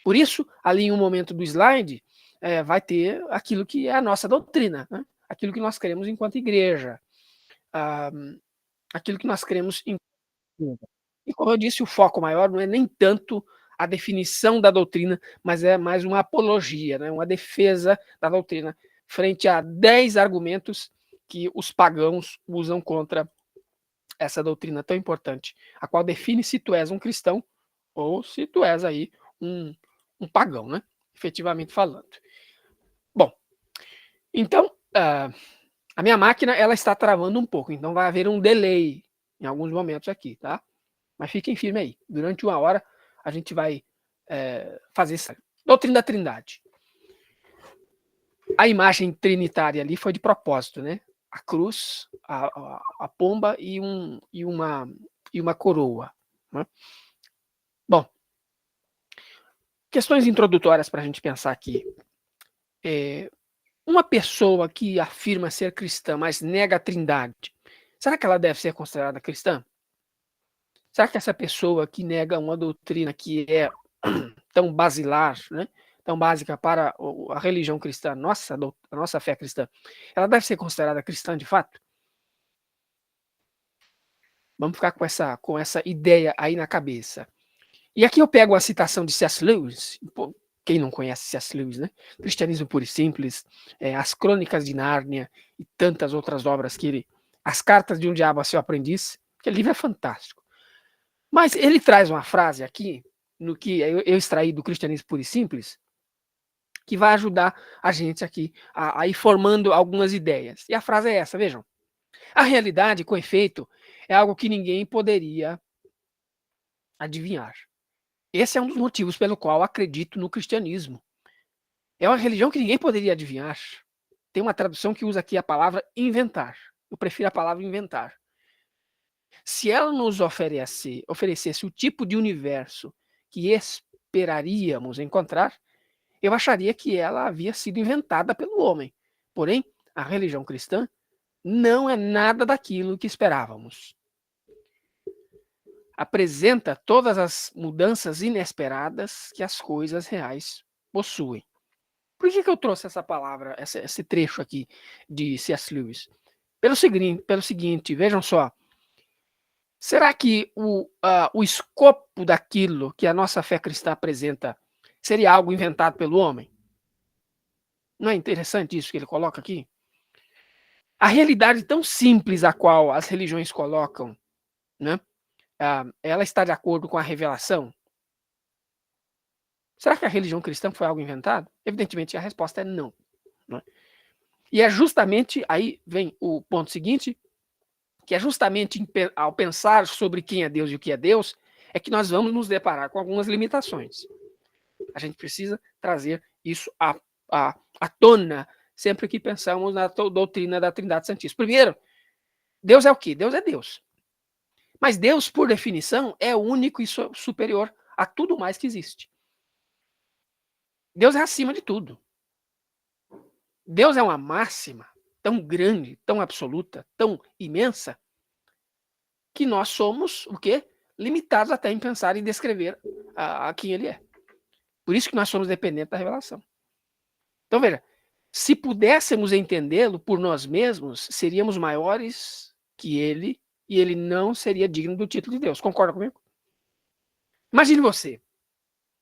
Por isso, ali em um momento do slide, vai ter aquilo que é a nossa doutrina, né? Aquilo que nós cremos enquanto igreja, aquilo que nós cremos em. E como eu disse, o foco maior não é nem tanto a definição da doutrina, mas é mais uma apologia, né? Uma defesa da doutrina, frente a 10 argumentos que os pagãos usam contra essa doutrina tão importante, a qual define se tu és um cristão ou se tu és aí um pagão, né? Efetivamente falando. Bom, então, a minha máquina ela está travando um pouco, então vai haver um delay em alguns momentos aqui, tá? Mas fiquem firmes aí. Durante 1 hora a gente vai fazer isso. Doutrina da Trindade. A imagem trinitária ali foi de propósito, né? A cruz, a pomba e uma coroa. Né? Bom, questões introdutórias para a gente pensar aqui. Uma pessoa que afirma ser cristã, mas nega a Trindade, será que ela deve ser considerada cristã? Será que essa pessoa que nega uma doutrina que é tão basilar, né, tão básica para a religião cristã, a nossa fé cristã, ela deve ser considerada cristã de fato? Vamos ficar com essa ideia aí na cabeça. E aqui eu pego a citação de C.S. Lewis, quem não conhece C.S. Lewis, né? Cristianismo Puro e Simples, As Crônicas de Nárnia e tantas outras obras que ele... As Cartas de um Diabo a Seu Aprendiz, aquele livro é fantástico. Mas ele traz uma frase aqui, no que eu extraí do Cristianismo Puro e Simples, que vai ajudar a gente aqui a ir formando algumas ideias. E a frase é essa, vejam. A realidade, com efeito, é algo que ninguém poderia adivinhar. Esse é um dos motivos pelo qual acredito no cristianismo. É uma religião que ninguém poderia adivinhar. Tem uma tradução que usa aqui a palavra inventar. Eu prefiro a palavra inventar. Se ela nos oferecesse o tipo de universo que esperaríamos encontrar, eu acharia que ela havia sido inventada pelo homem. Porém, a religião cristã não é nada daquilo que esperávamos. Apresenta todas as mudanças inesperadas que as coisas reais possuem. Por que eu trouxe essa palavra, esse trecho aqui de C.S. Lewis? Pelo seguinte, vejam só. Será que o escopo daquilo que a nossa fé cristã apresenta seria algo inventado pelo homem? Não é interessante isso que ele coloca aqui? A realidade tão simples a qual as religiões colocam, né, ela está de acordo com a revelação? Será que a religião cristã foi algo inventado? Evidentemente, a resposta é não. Né? E é justamente, aí vem o ponto seguinte, que é justamente ao pensar sobre quem é Deus e o que é Deus, é que nós vamos nos deparar com algumas limitações. A gente precisa trazer isso à tona sempre que pensamos na doutrina da Trindade Santíssima. Primeiro, Deus é o quê? Deus é Deus. Mas Deus, por definição, é único e superior a tudo mais que existe. Deus é acima de tudo. Deus é uma máxima tão grande, tão absoluta, tão imensa, que nós somos o quê? Limitados até em pensar e descrever a quem ele é. Por isso que nós somos dependentes da revelação. Então, veja, se pudéssemos entendê-lo por nós mesmos, seríamos maiores que ele e ele não seria digno do título de Deus. Concorda comigo? Imagine você.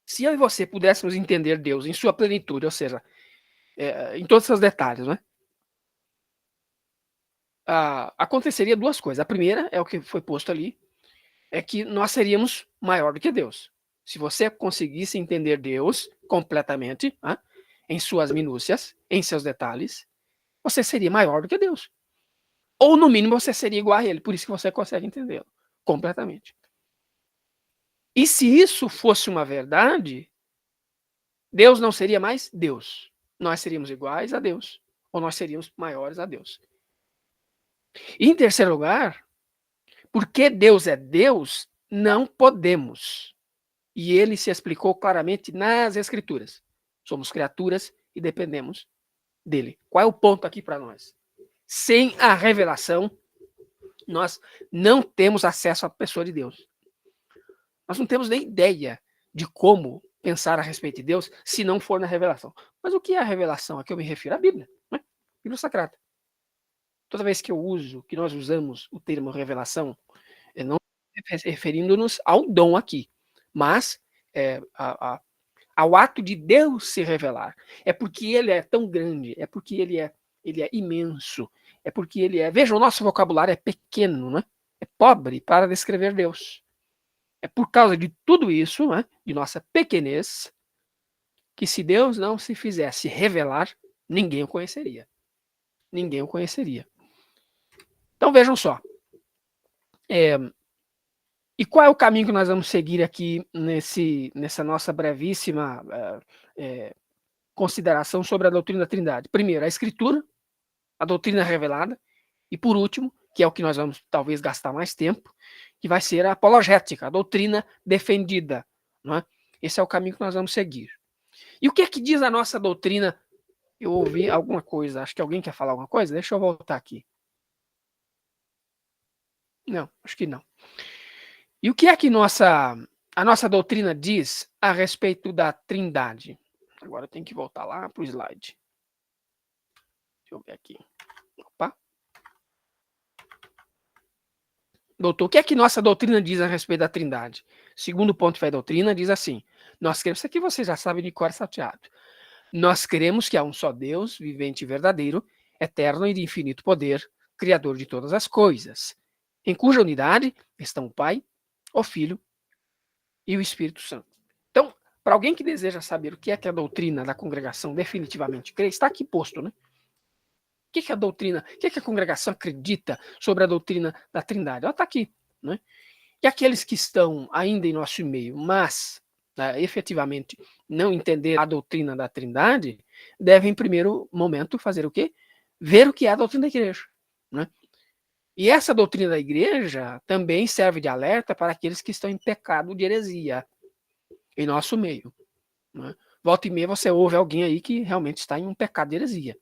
Se eu e você pudéssemos entender Deus em sua plenitude, ou seja, em todos os seus detalhes, né? Aconteceria duas coisas. A primeira é o que foi posto ali, é que nós seríamos maior do que Deus. Se você conseguisse entender Deus completamente, né, em suas minúcias, em seus detalhes, você seria maior do que Deus. Ou, no mínimo, você seria igual a ele. Por isso que você consegue entendê-lo completamente. E se isso fosse uma verdade, Deus não seria mais Deus. Nós seríamos iguais a Deus. Ou nós seríamos maiores a Deus. E, em terceiro lugar, porque Deus é Deus, não podemos. E ele se explicou claramente nas Escrituras. Somos criaturas e dependemos dele. Qual é o ponto aqui para nós? Sem a revelação, nós não temos acesso à pessoa de Deus. Nós não temos nem ideia de como pensar a respeito de Deus se não for na revelação. Mas o que é a revelação? A que eu me refiro? A Bíblia, né? Bíblia Sagrada. Toda vez que nós usamos o termo revelação, não referindo-nos ao dom aqui, mas ao ato de Deus se revelar. É porque ele é tão grande, é porque ele é imenso, é porque ele é... Veja, o nosso vocabulário é pequeno, né? É pobre para descrever Deus. É por causa de tudo isso, né, de nossa pequenez, que se Deus não se fizesse revelar, ninguém o conheceria. Ninguém o conheceria. Então vejam só. E qual é o caminho que nós vamos seguir aqui nessa nossa brevíssima consideração sobre a doutrina da Trindade? Primeiro, a Escritura, a doutrina revelada, e por último, que é o que nós vamos talvez gastar mais tempo, que vai ser a apologética, a doutrina defendida. Não é? Esse é o caminho que nós vamos seguir. E o que é que diz a nossa doutrina? Eu ouvi alguma coisa, acho que alguém quer falar alguma coisa? Deixa eu voltar aqui. Não, acho que não. E o que é que a nossa doutrina diz a respeito da Trindade? Agora eu tenho que voltar lá para o slide. Deixa eu ver aqui. Opa. Doutor, o que é que nossa doutrina diz a respeito da Trindade? Segundo ponto de fé e doutrina, diz assim: nós queremos, isso aqui vocês já sabem de cor salteado. Nós cremos que há um só Deus, vivente e verdadeiro, eterno e de infinito poder, criador de todas as coisas, em cuja unidade estão o Pai, o Filho e o Espírito Santo. Então, para alguém que deseja saber o que é que a doutrina da congregação definitivamente crê, está aqui posto, né? O que é a doutrina, o que é que a congregação acredita sobre a doutrina da Trindade? Ela está aqui, né? E aqueles que estão ainda em nosso meio, mas efetivamente não entender a doutrina da Trindade, devem, em primeiro momento, fazer o quê? Ver o que é a doutrina da igreja, né? E essa doutrina da igreja também serve de alerta para aqueles que estão em pecado de heresia em nosso meio, né? Volta e meia você ouve alguém aí que realmente está em um pecado de heresia.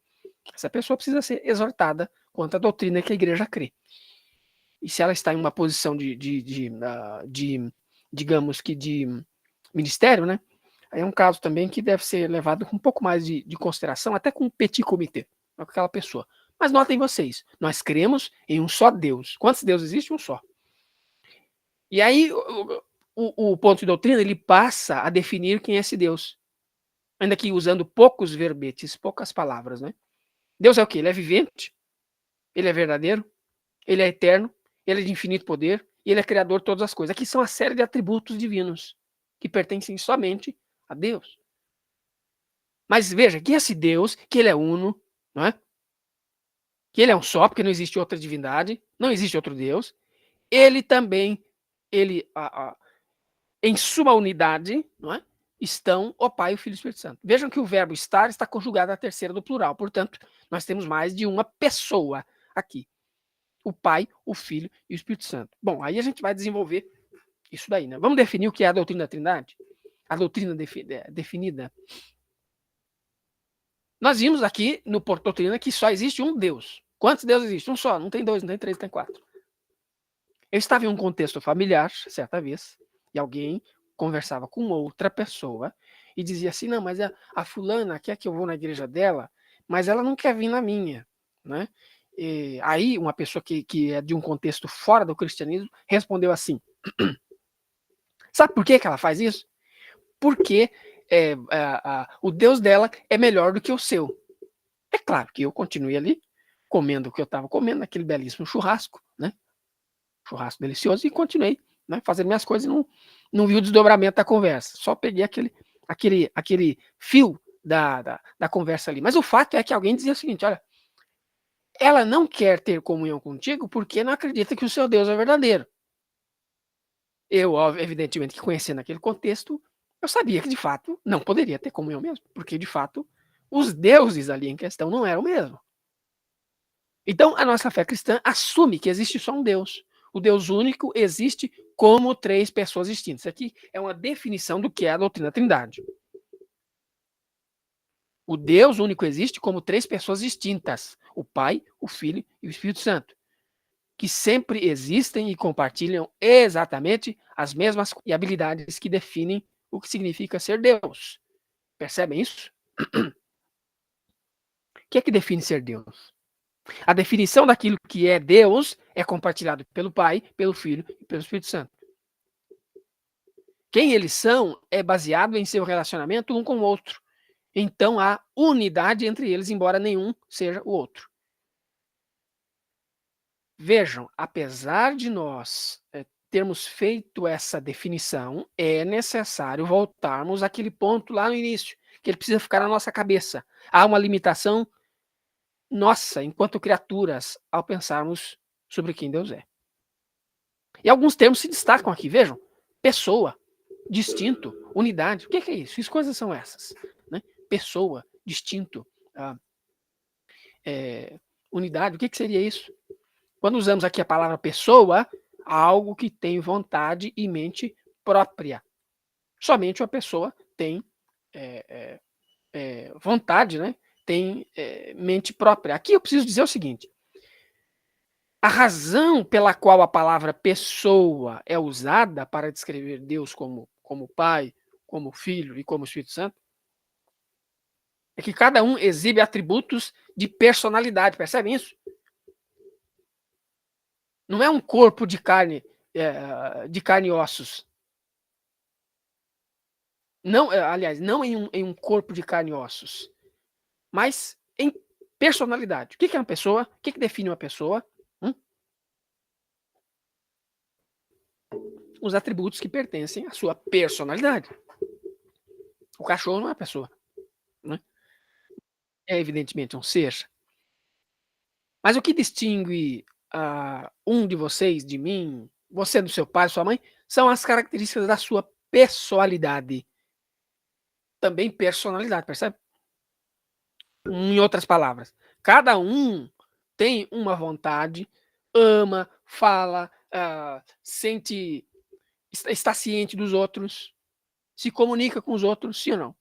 Essa pessoa precisa ser exortada quanto à doutrina que a igreja crê. E se ela está em uma posição digamos que de ministério, né? Aí é um caso também que deve ser levado com um pouco mais de consideração, até com um petit comité, com aquela pessoa. Mas notem vocês, nós cremos em um só Deus. Quantos deuses existem? Um só. E aí o ponto de doutrina, ele passa a definir quem é esse Deus. Ainda que usando poucos verbetes, poucas palavras, né? Deus é o quê? Ele é vivente, ele é verdadeiro, ele é eterno, ele é de infinito poder e ele é criador de todas as coisas. Aqui são a série de atributos divinos que pertencem somente a Deus. Mas veja que esse Deus, que ele é uno, não é? Que ele é um só, porque não existe outra divindade, não existe outro Deus. Ele também, em sua unidade, não é? Estão o Pai, o Filho e o Espírito Santo. Vejam que o verbo estar está conjugado à terceira do plural. Portanto, nós temos mais de uma pessoa aqui. O Pai, o Filho e o Espírito Santo. Bom, aí a gente vai desenvolver isso daí, né? Vamos definir o que é a doutrina da Trindade? A doutrina definida. Nós vimos aqui no Porto Doutrina que só existe um Deus. Quantos deuses existem? Um só, não tem dois, não tem três, não tem quatro. Eu estava em um contexto familiar, certa vez, e alguém conversava com outra pessoa e dizia assim, não, mas a fulana quer que eu vou na igreja dela, mas ela não quer vir na minha, né? E aí uma pessoa que é de um contexto fora do cristianismo respondeu assim, sabe por que ela faz isso? Porque o Deus dela é melhor do que o seu. É claro que eu continuei ali, comendo o que eu estava comendo, aquele belíssimo churrasco, né? Churrasco delicioso, e continuei, né, fazendo minhas coisas e não vi o desdobramento da conversa. Só peguei aquele fio da conversa ali. Mas o fato é que alguém dizia o seguinte, olha, ela não quer ter comunhão contigo porque não acredita que o seu Deus é verdadeiro. Eu, evidentemente, que conhecendo aquele contexto, eu sabia que, de fato, não poderia ter comunhão mesmo, porque, de fato, os deuses ali em questão não eram o mesmo. Então, a nossa fé cristã assume que existe só um Deus. O Deus único existe como três pessoas distintas. Isso aqui é uma definição do que é a doutrina da Trindade. O Deus único existe como três pessoas distintas: o Pai, o Filho e o Espírito Santo, que sempre existem e compartilham exatamente as mesmas habilidades que definem o que significa ser Deus. Percebem isso? O que é que define ser Deus? A definição daquilo que é Deus é compartilhado pelo Pai, pelo Filho e pelo Espírito Santo. Quem eles são é baseado em seu relacionamento um com o outro. Então há unidade entre eles, embora nenhum seja o outro. Vejam, apesar de nós termos feito essa definição, é necessário voltarmos àquele ponto lá no início, que ele precisa ficar na nossa cabeça. Há uma limitação nossa, enquanto criaturas, ao pensarmos sobre quem Deus é. E alguns termos se destacam aqui, vejam. Pessoa, distinto, unidade. O que é isso? Que coisas são essas? Né? Pessoa, distinto, unidade. O que seria isso? Quando usamos aqui a palavra pessoa, algo que tem vontade e mente própria. Somente uma pessoa tem vontade, né? Tem mente própria. Aqui eu preciso dizer o seguinte: a razão pela qual a palavra pessoa é usada para descrever Deus como Pai, como Filho e como Espírito Santo é que cada um exibe atributos de personalidade. Percebem isso? Não é um corpo de carne e ossos. Não, aliás, não em um corpo de carne e ossos, mas em personalidade. O que é uma pessoa? O que define uma pessoa? Os atributos que pertencem à sua personalidade. O cachorro não é uma pessoa, né? É evidentemente um ser. Mas o que distingue um de vocês de mim, você do seu pai, sua mãe, são as características da sua pessoalidade. Também personalidade, percebe? Em outras palavras, cada um tem uma vontade, ama, fala, sente, está ciente dos outros, se comunica com os outros, sim ou não?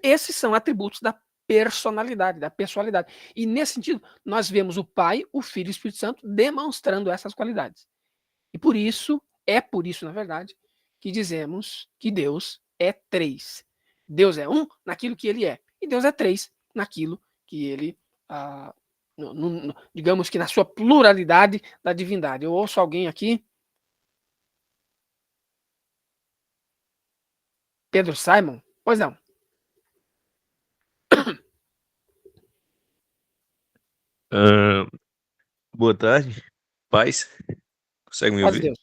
Esses são atributos da personalidade, da pessoalidade. E nesse sentido, nós vemos o Pai, o Filho e o Espírito Santo demonstrando essas qualidades. E por isso, na verdade, que dizemos que Deus é três. Deus é um naquilo que ele é. E Deus é três naquilo que ele, digamos que na sua pluralidade da divindade. Eu ouço alguém aqui, Pedro Simon? Pois não. Boa tarde, paz. Consegue me Paz ouvir? Deus.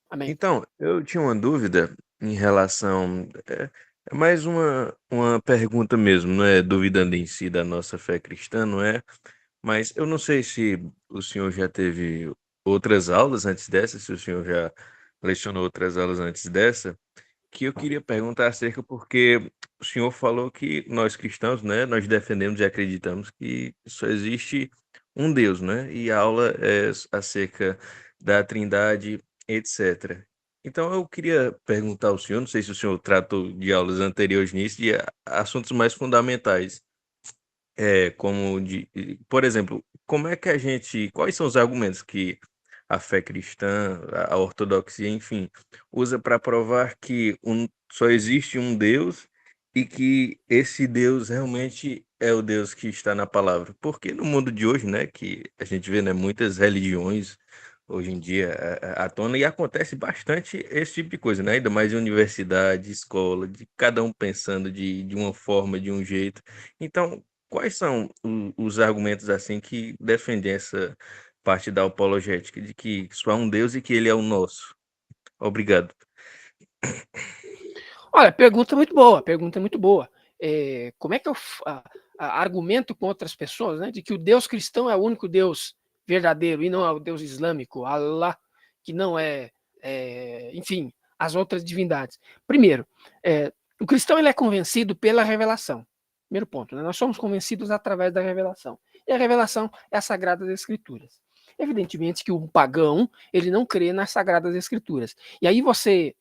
Amém. Então, eu tinha uma dúvida em relação. É mais uma pergunta mesmo, não é duvidando em si da nossa fé cristã, não é? Mas eu não sei se o senhor já teve outras aulas antes dessa, se o senhor já lecionou outras aulas antes dessa, que eu queria perguntar acerca, porque o senhor falou que nós cristãos, né, nós defendemos e acreditamos que só existe um Deus, né? E a aula é acerca da Trindade, etc. Então eu queria perguntar ao senhor, não sei se o senhor tratou de aulas anteriores nisso, de assuntos mais fundamentais. Como por exemplo, como é que a gente, quais são os argumentos que a fé cristã, a ortodoxia, enfim, usa para provar que só existe um Deus e que esse Deus realmente é o Deus que está na palavra? Porque no mundo de hoje, né, que a gente vê, né, muitas religiões hoje em dia à tona e acontece bastante esse tipo de coisa, né? Ainda mais em universidade, escola, de cada um pensando de uma forma, de um jeito. Então, quais são os argumentos assim que defendem essa parte da apologética, de que só há um Deus e que ele é o nosso? Obrigado. Olha, pergunta muito boa. Como é que eu argumento com outras pessoas, né, de que o Deus cristão é o único Deus verdadeiro e não é o Deus islâmico, Allah, que não enfim, as outras divindades. Primeiro, o cristão ele é convencido pela revelação. Primeiro ponto, né? Nós somos convencidos através da revelação. E a revelação é as Sagradas Escrituras. Evidentemente que o pagão, ele não crê nas Sagradas Escrituras. E aí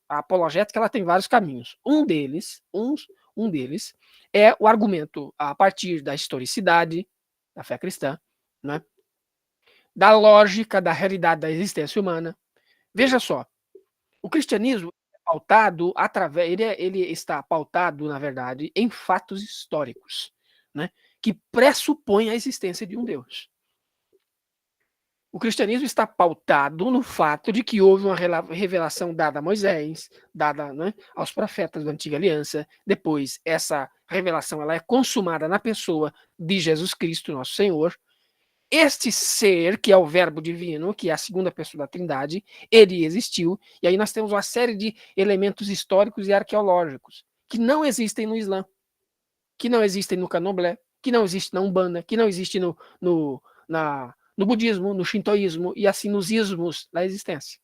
a apologética, ela tem vários caminhos. Um deles é o argumento a partir da historicidade da fé cristã, né? Da lógica da realidade da existência humana. Veja só, o cristianismo pautado ele está pautado, na verdade, em fatos históricos, né, que pressupõem a existência de um Deus. O cristianismo está pautado no fato de que houve uma revelação dada a Moisés, dada, né, aos profetas da Antiga Aliança. Depois, essa revelação ela é consumada na pessoa de Jesus Cristo, nosso Senhor. Este ser, que é o Verbo divino, que é a segunda pessoa da Trindade, ele existiu. E aí nós temos uma série de elementos históricos e arqueológicos que não existem no Islã, que não existem no Candomblé, que não existem na Umbanda, que não existem no budismo, no shintoísmo e assim nos ismos da existência.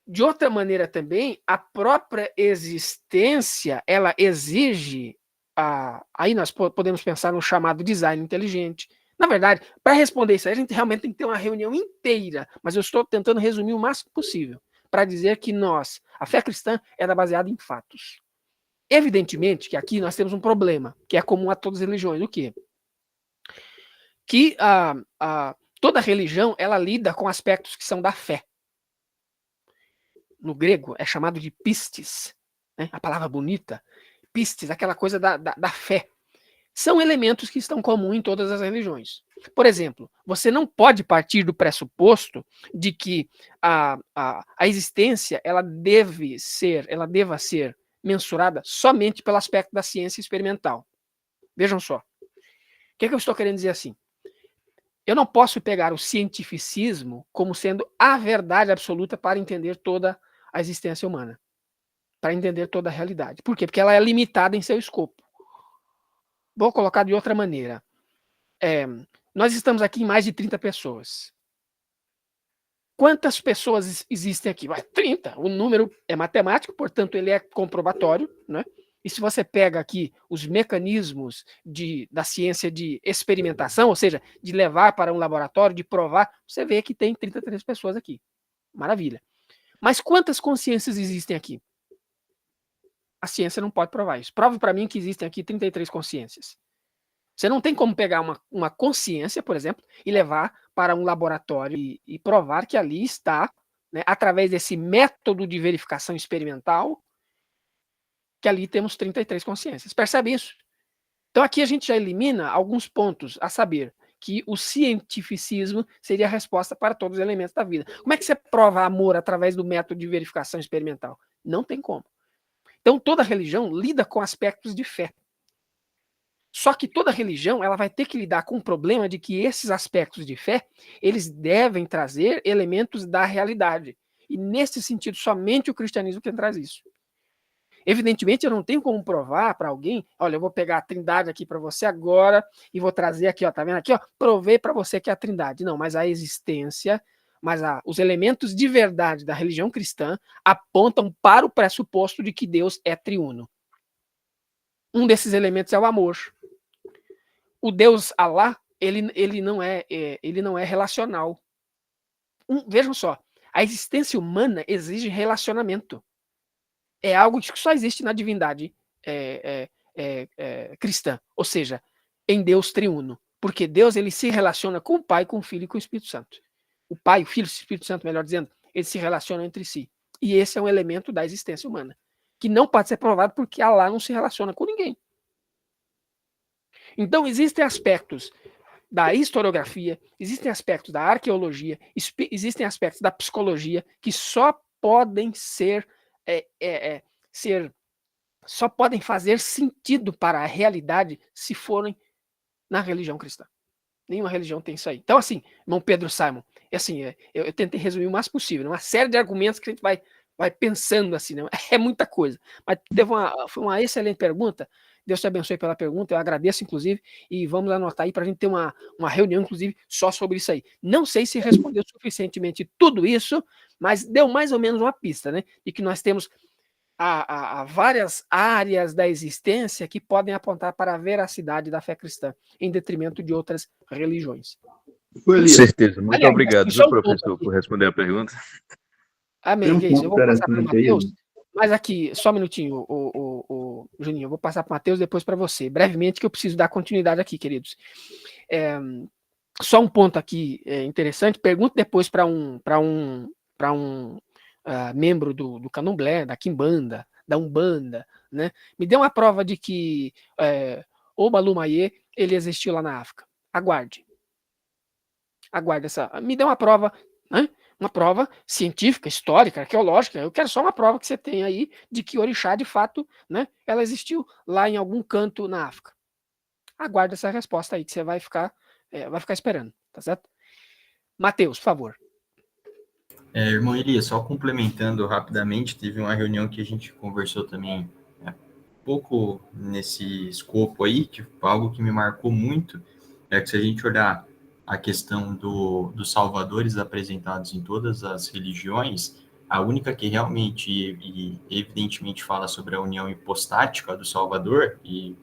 De outra maneira também, a própria existência, ela exige, aí nós podemos pensar no chamado design inteligente. Na verdade, para responder isso aí, a gente realmente tem que ter uma reunião inteira, mas eu estou tentando resumir o máximo possível, para dizer que a fé cristã, era baseada em fatos. Evidentemente que aqui nós temos um problema, que é comum a todas as religiões. O quê? Que toda religião, ela lida com aspectos que são da fé. No grego, é chamado de pistis, né? A palavra bonita. Pistis, aquela coisa da fé. São elementos que estão comuns em todas as religiões. Por exemplo, você não pode partir do pressuposto de que a existência ela deva ser mensurada somente pelo aspecto da ciência experimental. Vejam só. O que eu estou querendo dizer assim? Eu não posso pegar o cientificismo como sendo a verdade absoluta para entender toda a existência humana, para entender toda a realidade. Por quê? Porque ela é limitada em seu escopo. Vou colocar de outra maneira. Nós estamos aqui em mais de 30 pessoas. Quantas pessoas existem aqui? 30. O número é matemático, portanto, ele é comprobatório, né? E se você pega aqui os mecanismos da ciência de experimentação, ou seja, de levar para um laboratório, de provar, você vê que tem 33 pessoas aqui. Maravilha. Mas quantas consciências existem aqui? A ciência não pode provar isso. Prove para mim que existem aqui 33 consciências. Você não tem como pegar uma consciência, por exemplo, e levar para um laboratório e provar que ali está, né, através desse método de verificação experimental, que ali temos 33 consciências. Percebe isso? Então aqui a gente já elimina alguns pontos, a saber, que o cientificismo seria a resposta para todos os elementos da vida. Como é que você prova amor através do método de verificação experimental? Não tem como. Então toda religião lida com aspectos de fé. Só que toda religião ela vai ter que lidar com o problema de que esses aspectos de fé, eles devem trazer elementos da realidade. E nesse sentido, somente o cristianismo que traz isso. Evidentemente, eu não tenho como provar para alguém, olha, eu vou pegar a Trindade aqui para você agora e vou trazer aqui, ó, tá vendo aqui, ó, provei para você que é a Trindade. Não, mas a existência, os elementos de verdade da religião cristã apontam para o pressuposto de que Deus é triuno. Um desses elementos é o amor. O Deus Alá, ele não é relacional. Vejam só, a existência humana exige relacionamento. É algo que só existe na divindade cristã, ou seja, em Deus triuno. Porque Deus ele se relaciona com o Pai, com o Filho e com o Espírito Santo. O Pai, o Filho e o Espírito Santo, melhor dizendo, eles se relacionam entre si. E esse é um elemento da existência humana, que não pode ser provado porque Alá não se relaciona com ninguém. Então, existem aspectos da historiografia, existem aspectos da arqueologia, existem aspectos da psicologia que só podem só podem fazer sentido para a realidade se forem na religião cristã. Nenhuma religião tem isso aí. Então, assim, irmão Pedro Simon, assim, eu tentei resumir o mais possível, uma série de argumentos que a gente vai pensando assim, né? É muita coisa. Mas foi uma excelente pergunta. Deus te abençoe pela pergunta, eu agradeço, inclusive, e vamos anotar aí para a gente ter uma reunião, inclusive, só sobre isso aí. Não sei se respondeu suficientemente tudo isso, mas deu mais ou menos uma pista, né? De que nós temos várias áreas da existência que podem apontar para a veracidade da fé cristã, em detrimento de outras religiões. Com certeza. Muito obrigado, viu, professor, por responder a pergunta. Amém, gente. Eu vou passar para o Matheus, mas aqui, só um minutinho, o Juninho, eu vou passar para o Matheus depois para você, brevemente, que eu preciso dar continuidade aqui, queridos. Só um ponto aqui interessante, pergunta depois para um membro do Candomblé, da Quimbanda, da Umbanda, né? Me dê uma prova de que o Balumaye, ele existiu lá na África. Aguarde. Aguarde essa. Me dê uma prova, né? Uma prova científica, histórica, arqueológica. Eu quero só uma prova que você tem aí de que Orixá, de fato, né, ela existiu lá em algum canto na África. Aguarde essa resposta aí que você vai ficar esperando, tá certo? Matheus, por favor. Irmão Elias, só complementando rapidamente, teve uma reunião que a gente conversou também pouco nesse escopo aí, que algo que me marcou muito é que se a gente olhar a questão dos salvadores apresentados em todas as religiões, a única que realmente e evidentemente fala sobre a união hipostática do Salvador, e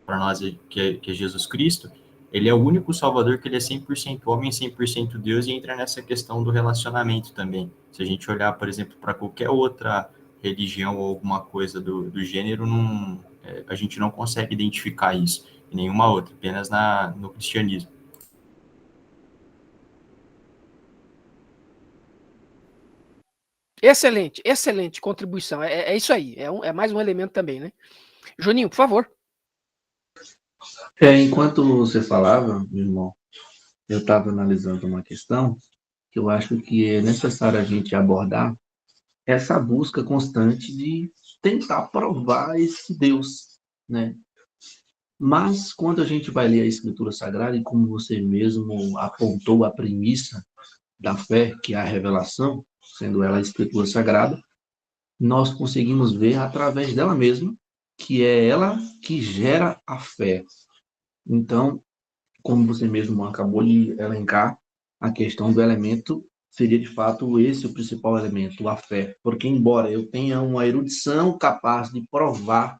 para nós que é Jesus Cristo, ele é o único Salvador que ele é 100% homem, 100% Deus, e entra nessa questão do relacionamento também. Se a gente olhar, por exemplo, para qualquer outra religião ou alguma coisa do gênero, a gente não consegue identificar isso em nenhuma outra, apenas no cristianismo. Excelente, excelente contribuição. É isso aí, é mais um elemento também, né? Juninho, por favor. Enquanto você falava, meu irmão, eu estava analisando uma questão que eu acho que é necessário a gente abordar, essa busca constante de tentar provar esse Deus, né? Mas quando a gente vai ler a Escritura Sagrada, e como você mesmo apontou a premissa da fé, que é a revelação, sendo ela a Escritura Sagrada, nós conseguimos ver através dela mesma que é ela que gera a fé. Então, como você mesmo acabou de elencar, a questão do elemento seria, de fato, esse o principal elemento, a fé. Porque, embora eu tenha uma erudição capaz de provar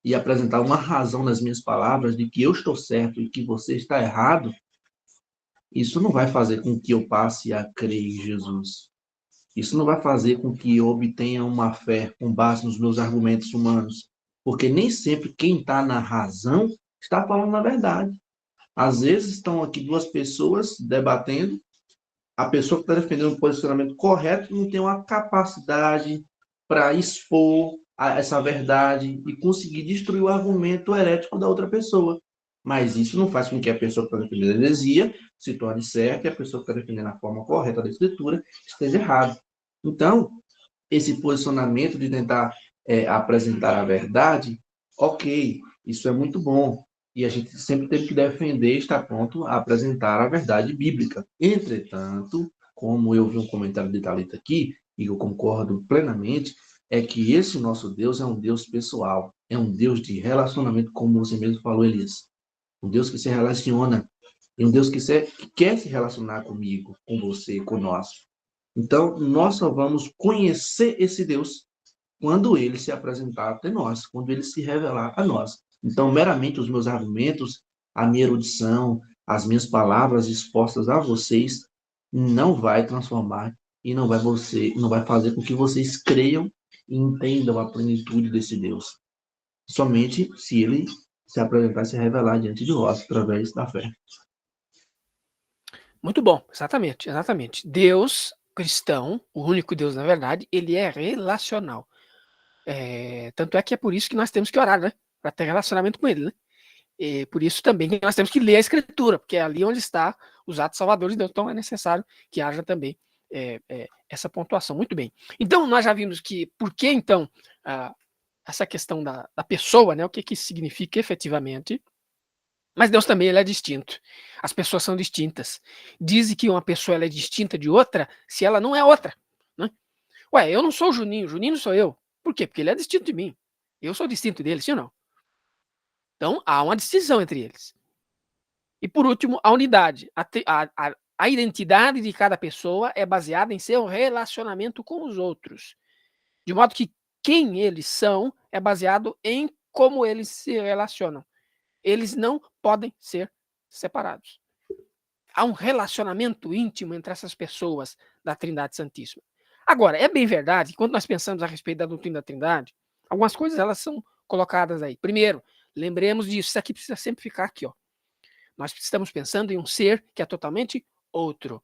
e apresentar uma razão nas minhas palavras de que eu estou certo e que você está errado, isso não vai fazer com que eu passe a crer em Jesus. Isso não vai fazer com que eu obtenha uma fé com base nos meus argumentos humanos. Porque nem sempre quem está na razão está falando a verdade. Às vezes estão aqui duas pessoas debatendo, a pessoa que está defendendo um posicionamento correto não tem uma capacidade para expor essa verdade e conseguir destruir o argumento herético da outra pessoa. Mas isso não faz com que a pessoa que está defendendo a heresia se torne certa e a pessoa que está defendendo a forma correta da escritura esteja errada. Então, esse posicionamento de tentar apresentar a verdade, ok, isso é muito bom. E a gente sempre tem que defender e estar pronto a apresentar a verdade bíblica. Entretanto, como eu vi um comentário de Thalita aqui, e eu concordo plenamente, é que esse nosso Deus é um Deus pessoal, é um Deus de relacionamento, como você mesmo falou, Elias. Um Deus que se relaciona, e um Deus que quer se relacionar comigo, com você, com nós. Então, nós só vamos conhecer esse Deus quando ele se apresentar até nós, quando ele se revelar a nós. Então, meramente os meus argumentos, a minha erudição, as minhas palavras expostas a vocês não vai transformar e não vai fazer com que vocês creiam e entendam a plenitude desse Deus. Somente se ele se apresentar e se revelar diante de vós através da fé. Muito bom, exatamente, exatamente. Deus cristão, o único Deus, na verdade, ele é relacional. Tanto é que é por isso que nós temos que orar, né? Para ter relacionamento com ele, né? E por isso também que nós temos que ler a Escritura, porque é ali onde está os atos salvadores de Deus. Então é necessário que haja também essa pontuação. Muito bem. Então nós já vimos que, por que então essa questão da pessoa, né? O que isso significa efetivamente. Mas Deus também ele é distinto. As pessoas são distintas. Dizem que uma pessoa ela é distinta de outra se ela não é outra. Né? Ué, eu não sou o Juninho não sou eu. Por quê? Porque ele é distinto de mim. Eu sou distinto dele, sim ou não? Então, há uma distinção entre eles. E, por último, a unidade. A identidade de cada pessoa é baseada em seu relacionamento com os outros. De modo que quem eles são é baseado em como eles se relacionam. Eles não podem ser separados. Há um relacionamento íntimo entre essas pessoas da Trindade Santíssima. Agora, é bem verdade que quando nós pensamos a respeito da doutrina da Trindade, algumas coisas elas são colocadas aí. Primeiro, lembremos disso, isso aqui precisa sempre ficar aqui, ó. Nós estamos pensando em um ser que é totalmente outro.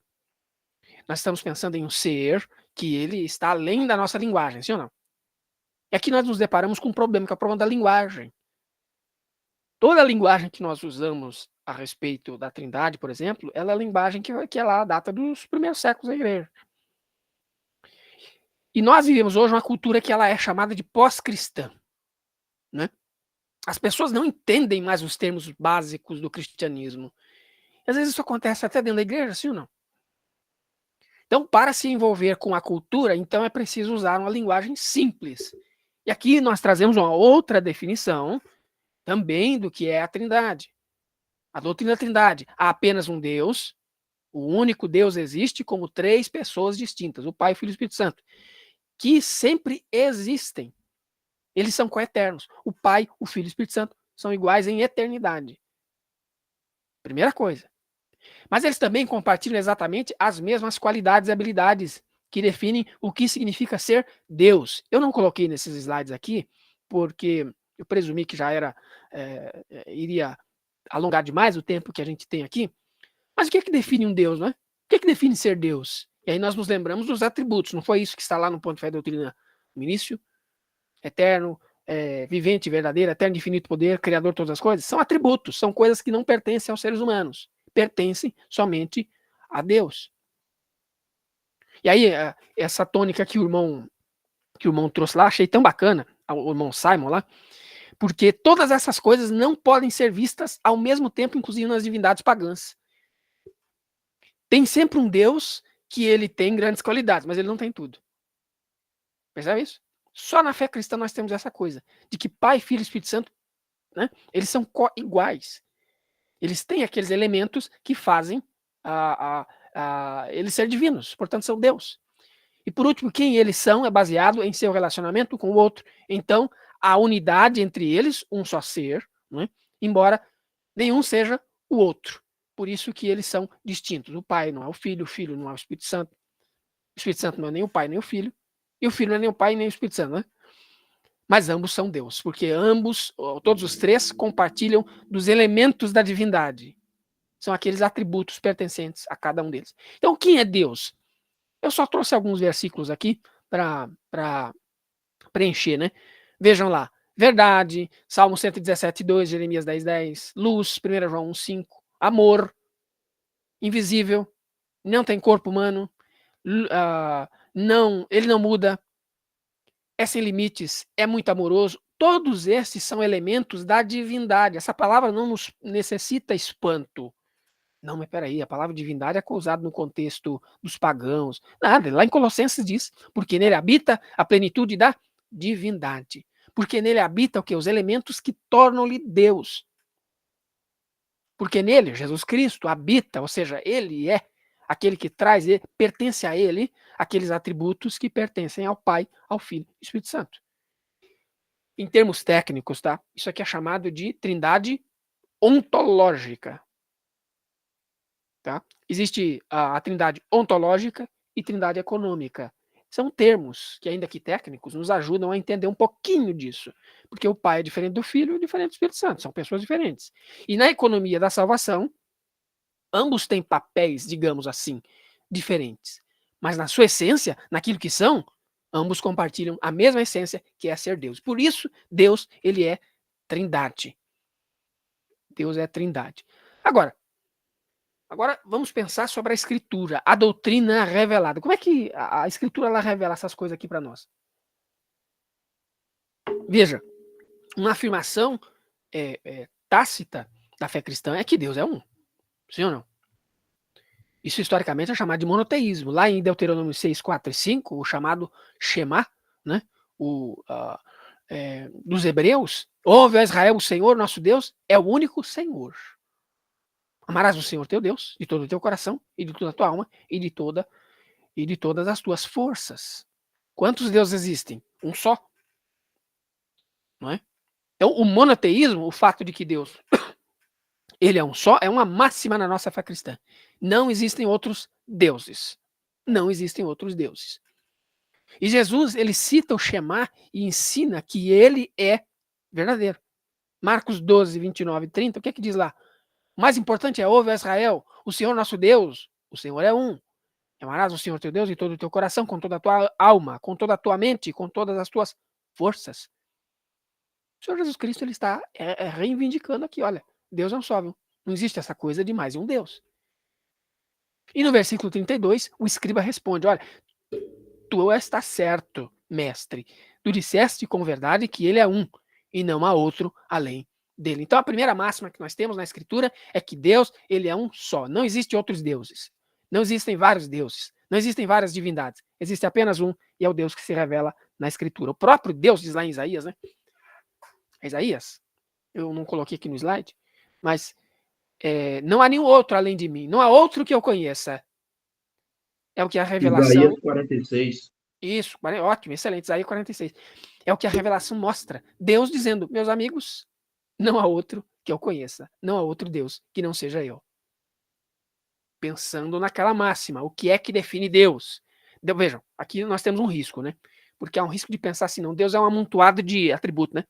Nós estamos pensando em um ser que ele está além da nossa linguagem, sim ou não? E aqui nós nos deparamos com um problema, que é o problema da linguagem. Toda a linguagem que nós usamos a respeito da Trindade, por exemplo, ela é a linguagem que ela data dos primeiros séculos da igreja. E nós vivemos hoje uma cultura que ela é chamada de pós-cristã, né? As pessoas não entendem mais os termos básicos do cristianismo. Às vezes isso acontece até dentro da igreja, sim ou não? Então, para se envolver com a cultura, então é preciso usar uma linguagem simples. E aqui nós trazemos uma outra definição também do que é a Trindade. A doutrina da Trindade. Há apenas um Deus, o único Deus existe como três pessoas distintas, o Pai, o Filho e o Espírito Santo, que sempre existem. Eles são coeternos. O Pai, o Filho e o Espírito Santo são iguais em eternidade. Primeira coisa. Mas eles também compartilham exatamente as mesmas qualidades e habilidades que definem o que significa ser Deus. Eu não coloquei nesses slides aqui, porque eu presumi que já iria alongar demais o tempo que a gente tem aqui. Mas o que é que define um Deus, não é? O que é que define ser Deus? E aí nós nos lembramos dos atributos, não foi isso que está lá no Ponto de Fé e Doutrina no início? Eterno, vivente, verdadeiro, eterno, infinito poder, criador de todas as coisas? São atributos, são coisas que não pertencem aos seres humanos, pertencem somente a Deus. E aí, essa tônica que o irmão trouxe lá, achei tão bacana, o irmão Simon lá, porque todas essas coisas não podem ser vistas ao mesmo tempo, inclusive nas divindades pagãs. Tem sempre um Deus que ele tem grandes qualidades, mas ele não tem tudo. Percebe isso? Só na fé cristã nós temos essa coisa, de que Pai, Filho e Espírito Santo, né, eles são iguais. Eles têm aqueles elementos que fazem eles ser divinos, portanto são Deus. E por último, quem eles são é baseado em seu relacionamento com o outro. Então, a unidade entre eles, um só ser, né, embora nenhum seja o outro. Por isso que eles são distintos. O Pai não é o Filho não é o Espírito Santo não é nem o Pai nem o Filho, e o Filho não é nem o Pai nem o Espírito Santo, né? Mas ambos são Deus, porque todos os três, compartilham dos elementos da divindade. São aqueles atributos pertencentes a cada um deles. Então, quem é Deus? Eu só trouxe alguns versículos aqui para preencher, né? Vejam lá. Verdade, Salmo 117:2, Jeremias 10:10, luz, 1 João 1:5, amor, invisível, não tem corpo humano, ele não muda, é sem limites, é muito amoroso. Todos esses são elementos da divindade. Essa palavra não nos necessita espanto. Não, mas peraí, a palavra divindade é usada no contexto dos pagãos. Nada, lá em Colossenses diz, porque nele habita a plenitude da divindade. Porque nele habita o quê? Os elementos que tornam-lhe Deus. Porque nele, Jesus Cristo habita, ou seja, ele é aquele que traz, pertence a ele, aqueles atributos que pertencem ao Pai, ao Filho e ao Espírito Santo. Em termos técnicos, tá? Isso aqui é chamado de trindade ontológica. Tá? Existe a trindade ontológica e trindade econômica. São termos que, ainda que técnicos, nos ajudam a entender um pouquinho disso. Porque o Pai é diferente do Filho e diferente do Espírito Santo. São pessoas diferentes. E na economia da salvação, ambos têm papéis, digamos assim, diferentes. Mas na sua essência, naquilo que são, ambos compartilham a mesma essência, que é ser Deus. Por isso, Deus, ele é trindade. Deus é trindade. Agora vamos pensar sobre a Escritura, a doutrina revelada. Como é que a Escritura ela revela essas coisas aqui para nós? Veja, uma afirmação tácita da fé cristã é que Deus é um. Sim ou não? Isso historicamente é chamado de monoteísmo. Lá em Deuteronômio 6, 4 e 5, o chamado Shema, né? Dos hebreus, ouve, ó Israel, o Senhor, nosso Deus, é o único Senhor. Amarás o Senhor teu Deus de todo o teu coração e de toda a tua alma e de todas as tuas forças. Quantos deuses existem? Um só. Não é? Então, o monoteísmo, o fato de que Deus ele é um só, é uma máxima na nossa fé cristã. Não existem outros deuses. Não existem outros deuses. E Jesus, ele cita o Shema e ensina que ele é verdadeiro. Marcos 12, 29 e 30, o que é que diz lá? O mais importante é, ouve, Israel, o Senhor nosso Deus, o Senhor é um. Amarás o Senhor teu Deus de todo o teu coração, com toda a tua alma, com toda a tua mente, com todas as tuas forças. O Senhor Jesus Cristo ele está reivindicando aqui, olha, Deus é um só, viu? Não existe essa coisa de mais um Deus. E no versículo 32, o escriba responde, olha, tu estás certo, mestre. Tu disseste com verdade que ele é um, e não há outro além dele. Então a primeira máxima que nós temos na Escritura é que Deus, ele é um só. Não existem outros deuses. Não existem vários deuses. Não existem várias divindades. Existe apenas um, e é o Deus que se revela na Escritura. O próprio Deus diz lá em Isaías, né? Isaías, eu não coloquei aqui no slide, mas não há nenhum outro além de mim. Não há outro que eu conheça. É o que a revelação... Isaías 46. Isso, ótimo, excelente. Isaías 46. É o que a revelação mostra. Deus dizendo, meus amigos, não há outro que eu conheça. Não há outro Deus que não seja eu. Pensando naquela máxima, o que é que define Deus? Vejam, aqui nós temos um risco, né? Porque há um risco de pensar assim, não, Deus é um amontoado de atributos, né?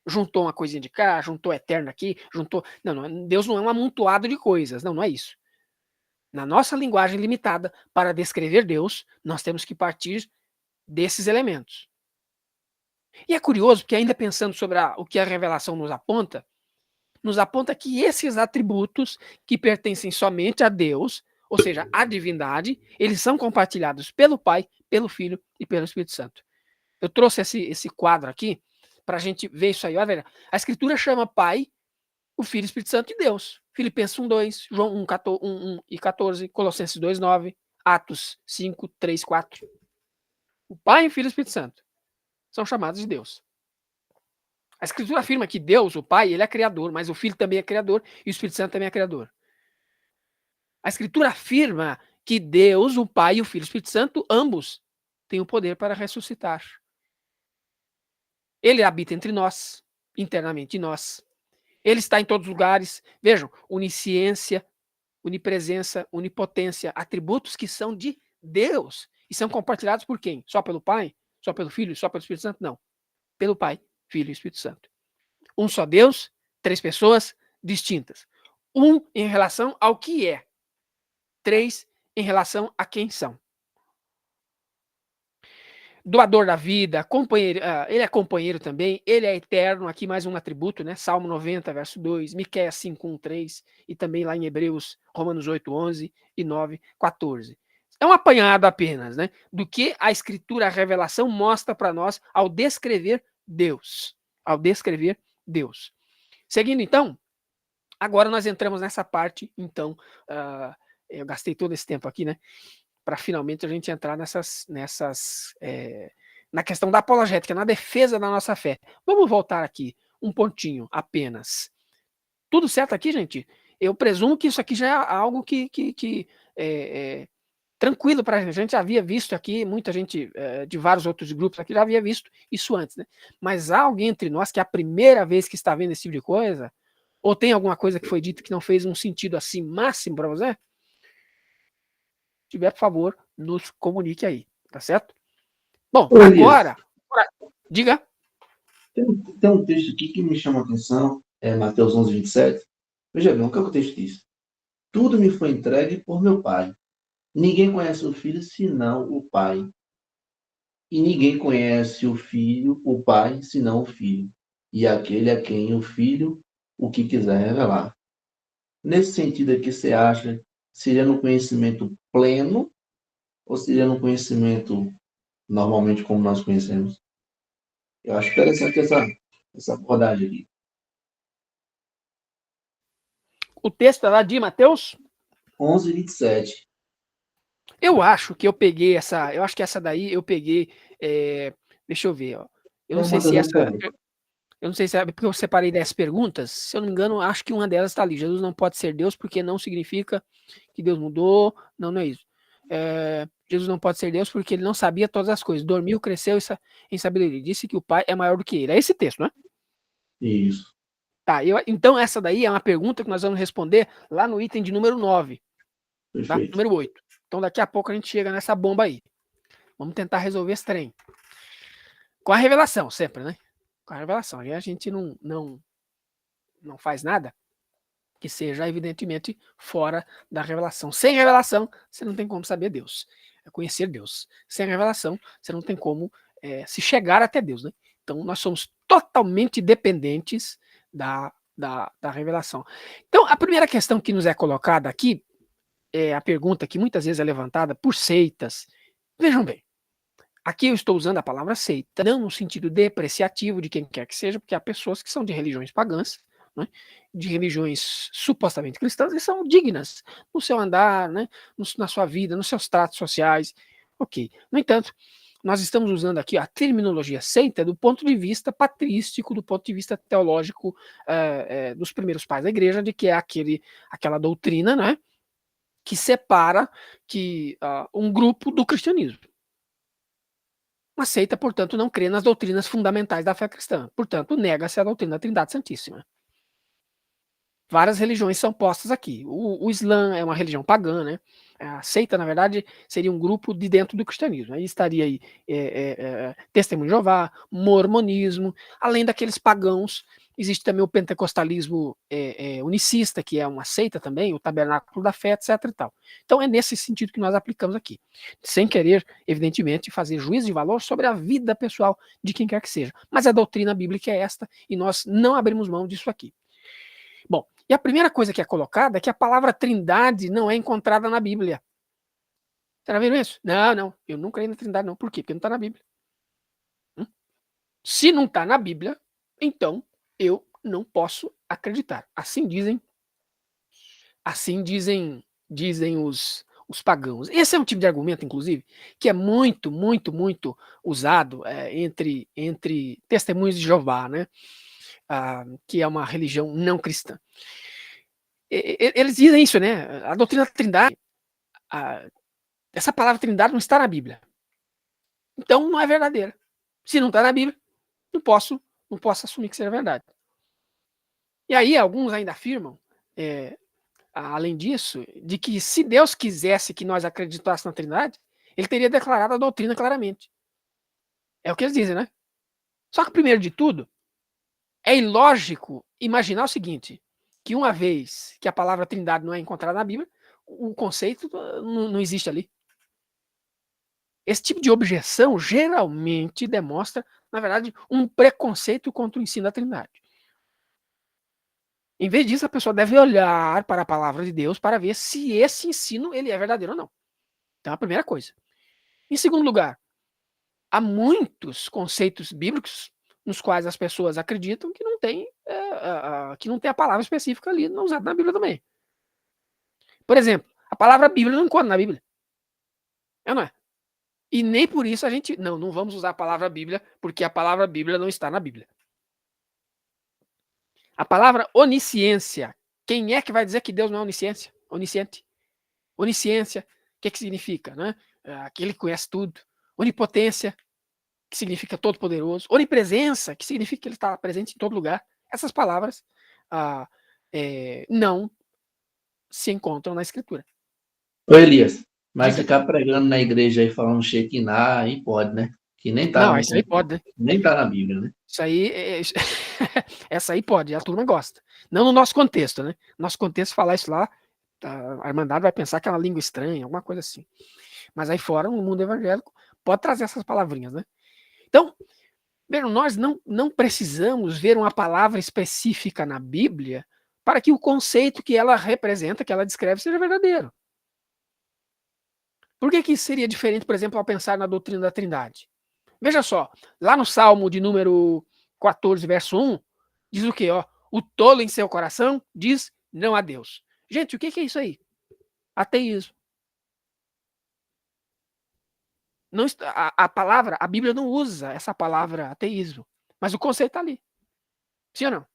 Juntou uma coisinha de cá, juntou eterno aqui, juntou... Não, Deus não é um amontoado de coisas. Não é isso. Na nossa linguagem limitada, para descrever Deus, nós temos que partir desses elementos. E é curioso, porque ainda pensando sobre o que a revelação nos aponta que esses atributos que pertencem somente a Deus, ou seja, a divindade, eles são compartilhados pelo Pai, pelo Filho e pelo Espírito Santo. Eu trouxe esse quadro aqui para a gente ver isso aí. Olha, a Escritura chama Pai, o Filho e o Espírito Santo de Deus. Filipenses 1:2, João 1:14, Colossenses 2:9, Atos 5:3, 4. O Pai, o Filho e o Espírito Santo são chamados de Deus. A Escritura afirma que Deus, o Pai, ele é criador, mas o Filho também é criador e o Espírito Santo também é criador. A Escritura afirma que Deus, o Pai e o Filho e o Espírito Santo, ambos, têm o poder para ressuscitar. Ele habita entre nós, internamente em nós. Ele está em todos os lugares. Vejam, onisciência, onipresença, onipotência, atributos que são de Deus e são compartilhados por quem? Só pelo Pai? Só pelo Filho? Só pelo Espírito Santo? Não. Pelo Pai, Filho e Espírito Santo. Um só Deus, três pessoas distintas. Um em relação ao que é. Três em relação a quem são. Doador da vida, companheiro, ele é companheiro também, ele é eterno, aqui mais um atributo, né? Salmo 90, verso 2, Miqueias 5:1-3, e também lá em Hebreus, Romanos 8:11 e 9:14. É um apanhado apenas, né? Do que a Escritura, a revelação mostra para nós ao descrever Deus. Ao descrever Deus. Seguindo então, agora nós entramos nessa parte, então, eu gastei todo esse tempo aqui, né? Para finalmente a gente entrar na questão da apologética, na defesa da nossa fé. Vamos voltar aqui, um pontinho apenas. Tudo certo aqui, gente? Eu presumo que isso aqui já é algo que tranquilo para a gente. A gente já havia visto aqui, muita gente de vários outros grupos aqui já havia visto isso antes, né? Mas há alguém entre nós que é a primeira vez que está vendo esse tipo de coisa? Ou tem alguma coisa que foi dita que não fez um sentido assim máximo para você? Se tiver, por favor, nos comunique aí, tá certo? Bom, agora, diga. Tem um texto aqui que me chama a atenção, Mateus 11:27. Veja bem, o que é o texto diz? Tudo me foi entregue por meu Pai. Ninguém conhece o Filho senão o Pai. E ninguém conhece o Filho, o Pai, senão o Filho. E aquele a quem o Filho o que quiser revelar. Nesse sentido aqui, você acha, seria no conhecimento pleno ou seria no conhecimento normalmente como nós conhecemos? Eu acho interessante essa abordagem aqui. O texto é lá de Mateus 11:27. Eu acho que eu peguei essa. Eu acho que essa daí eu peguei. Deixa eu ver. Ó. Eu não sei se essa. Eu não sei se é porque eu separei 10 perguntas. Se eu não me engano, acho que uma delas está ali. Jesus não pode ser Deus porque não significa que Deus mudou. Não, não é isso. Jesus não pode ser Deus porque ele não sabia todas as coisas. Dormiu, cresceu em sabedoria. Disse que o Pai é maior do que ele. É esse texto, né? Isso. Tá, então essa daí é uma pergunta que nós vamos responder lá no item de número 9. Tá? Número 8. Então daqui a pouco a gente chega nessa bomba aí. Vamos tentar resolver esse trem. Com a revelação, sempre, né? Com a revelação. Aí a gente não faz nada que seja, evidentemente, fora da revelação. Sem revelação, você não tem como saber Deus, conhecer Deus. Sem revelação, você não tem como se chegar até Deus, né? Então, nós somos totalmente dependentes da revelação. Então, a primeira questão que nos é colocada aqui, é a pergunta que muitas vezes é levantada por seitas. Vejam bem, aqui eu estou usando a palavra seita, não no sentido depreciativo de quem quer que seja, porque há pessoas que são de religiões pagãs, né, de religiões supostamente cristãs, e são dignas no seu andar, né, na sua vida, nos seus tratos sociais. Ok. No entanto, nós estamos usando aqui a terminologia seita do ponto de vista patrístico, do ponto de vista teológico dos primeiros pais da igreja, de que é aquela doutrina, né, que separa um grupo do cristianismo. Uma seita, portanto, não crê nas doutrinas fundamentais da fé cristã. Portanto, nega-se a doutrina da Trindade Santíssima. Várias religiões são postas aqui. O Islã é uma religião pagã, né? A seita, na verdade, seria um grupo de dentro do cristianismo. Aí estaria aí Testemunho de Jeová, mormonismo, além daqueles pagãos. Existe também o pentecostalismo unicista, que é uma seita também, o tabernáculo da fé, etc. E tal. Então é nesse sentido que nós aplicamos aqui. Sem querer, evidentemente, fazer juízo de valor sobre a vida pessoal de quem quer que seja. Mas a doutrina bíblica é esta, e nós não abrimos mão disso aqui. Bom, e a primeira coisa que é colocada é que a palavra trindade não é encontrada na Bíblia. Você já viram isso? Não, eu não creio na trindade não. Por quê? Porque não está na Bíblia. Se não está na Bíblia, então eu não posso acreditar. Assim dizem os pagãos. Esse é um tipo de argumento, inclusive, que é muito, muito, muito usado entre testemunhos de Jeová, né? Que é uma religião não cristã. Eles dizem isso, né? A doutrina da Trindade, essa palavra Trindade não está na Bíblia. Então não é verdadeira. Se não está na Bíblia, não posso assumir que seja verdade. E aí alguns ainda afirmam, além disso, de que se Deus quisesse que nós acreditássemos na Trindade, ele teria declarado a doutrina claramente. É o que eles dizem, né? Só que, primeiro de tudo, é ilógico imaginar o seguinte, que uma vez que a palavra Trindade não é encontrada na Bíblia, o conceito não existe ali. Esse tipo de objeção geralmente demonstra, na verdade, um preconceito contra o ensino da Trindade. Em vez disso, a pessoa deve olhar para a palavra de Deus para ver se esse ensino ele é verdadeiro ou não. Então, a primeira coisa. Em segundo lugar, há muitos conceitos bíblicos nos quais as pessoas acreditam que não tem a palavra específica ali não usada na Bíblia também. Por exemplo, a palavra Bíblia não encontra na Bíblia. Não é? E nem por isso a gente... Não vamos usar a palavra Bíblia, porque a palavra Bíblia não está na Bíblia. A palavra onisciência. Quem é que vai dizer que Deus não é onisciente? Onisciência, o que significa? Né? Aquele que conhece tudo. Onipotência, que significa todo-poderoso. Onipresença, que significa que ele está presente em todo lugar. Essas palavras não se encontram na Escritura. Ô Elias, mas ficar pregando na igreja aí falando Shekinah, aí pode, né? Que nem tá, não, isso aí pode, né? Nem tá na Bíblia, né? Isso aí, essa aí pode, a turma gosta. Não no nosso contexto, né? Nosso contexto, falar isso lá, a Irmandade vai pensar que é uma língua estranha, alguma coisa assim. Mas aí fora, no mundo evangélico, pode trazer essas palavrinhas, né? Então, nós não precisamos ver uma palavra específica na Bíblia para que o conceito que ela representa, que ela descreve, seja verdadeiro. Por que isso seria diferente, por exemplo, ao pensar na doutrina da Trindade? Veja só, lá no Salmo de número 14, verso 1, diz o quê? O tolo em seu coração diz não a Deus. Gente, o que é isso aí? Ateísmo. Não, a Bíblia não usa essa palavra ateísmo, mas o conceito está ali. Sim ou não?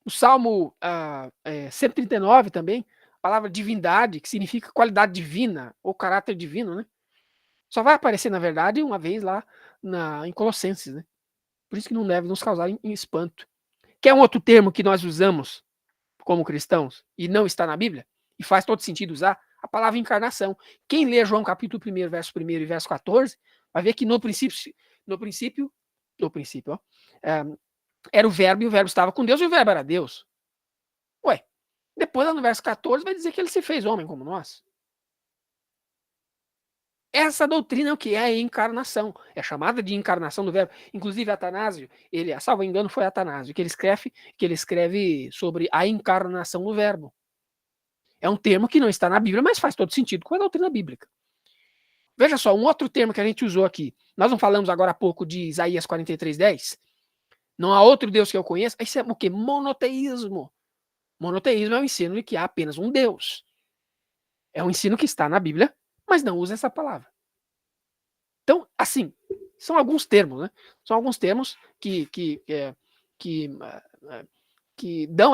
O Salmo 139 também, a palavra divindade, que significa qualidade divina, ou caráter divino, né? Só vai aparecer, na verdade, uma vez lá em Colossenses, né? Por isso que não deve nos causar espanto. Quer um outro termo que nós usamos como cristãos e não está na Bíblia? E faz todo sentido usar? A palavra encarnação. Quem lê João capítulo 1, verso 1 e verso 14, vai ver que no princípio, era o verbo e o verbo estava com Deus e o verbo era Deus. Ué, Depois, lá no verso 14, vai dizer que ele se fez homem como nós. Essa doutrina é o que? É a encarnação. É chamada de encarnação do verbo. Inclusive, Atanásio, ele, a salvo engano, foi Atanásio, que ele escreve sobre a encarnação do verbo. É um termo que não está na Bíblia, mas faz todo sentido com a doutrina bíblica. Veja só, um outro termo que a gente usou aqui. Nós não falamos agora há pouco de Isaías 43:10? Não há outro Deus que eu conheça. Isso é o quê? Monoteísmo. Monoteísmo é o ensino de que há apenas um Deus. É um ensino que está na Bíblia, mas não usa essa palavra. Então, assim, são alguns termos, né? São alguns termos que dão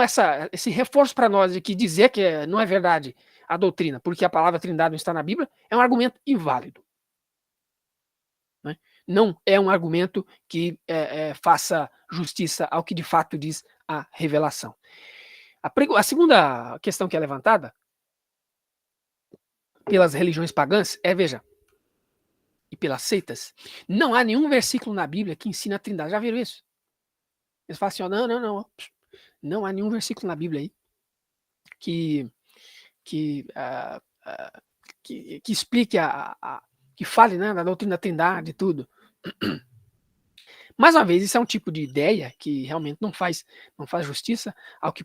esse reforço para nós de que dizer que não é verdade a doutrina, porque a palavra Trindade não está na Bíblia, é um argumento inválido. Né? Não é um argumento que faça justiça ao que de fato diz a revelação. A segunda questão que é levantada pelas religiões pagãs veja, e pelas seitas, não há nenhum versículo na Bíblia que ensina a Trindade. Já viram isso? Eles falam assim, não há nenhum versículo na Bíblia aí que explique, que fale, né, da doutrina da Trindade e tudo. Mais uma vez, isso é um tipo de ideia que realmente não faz justiça ao que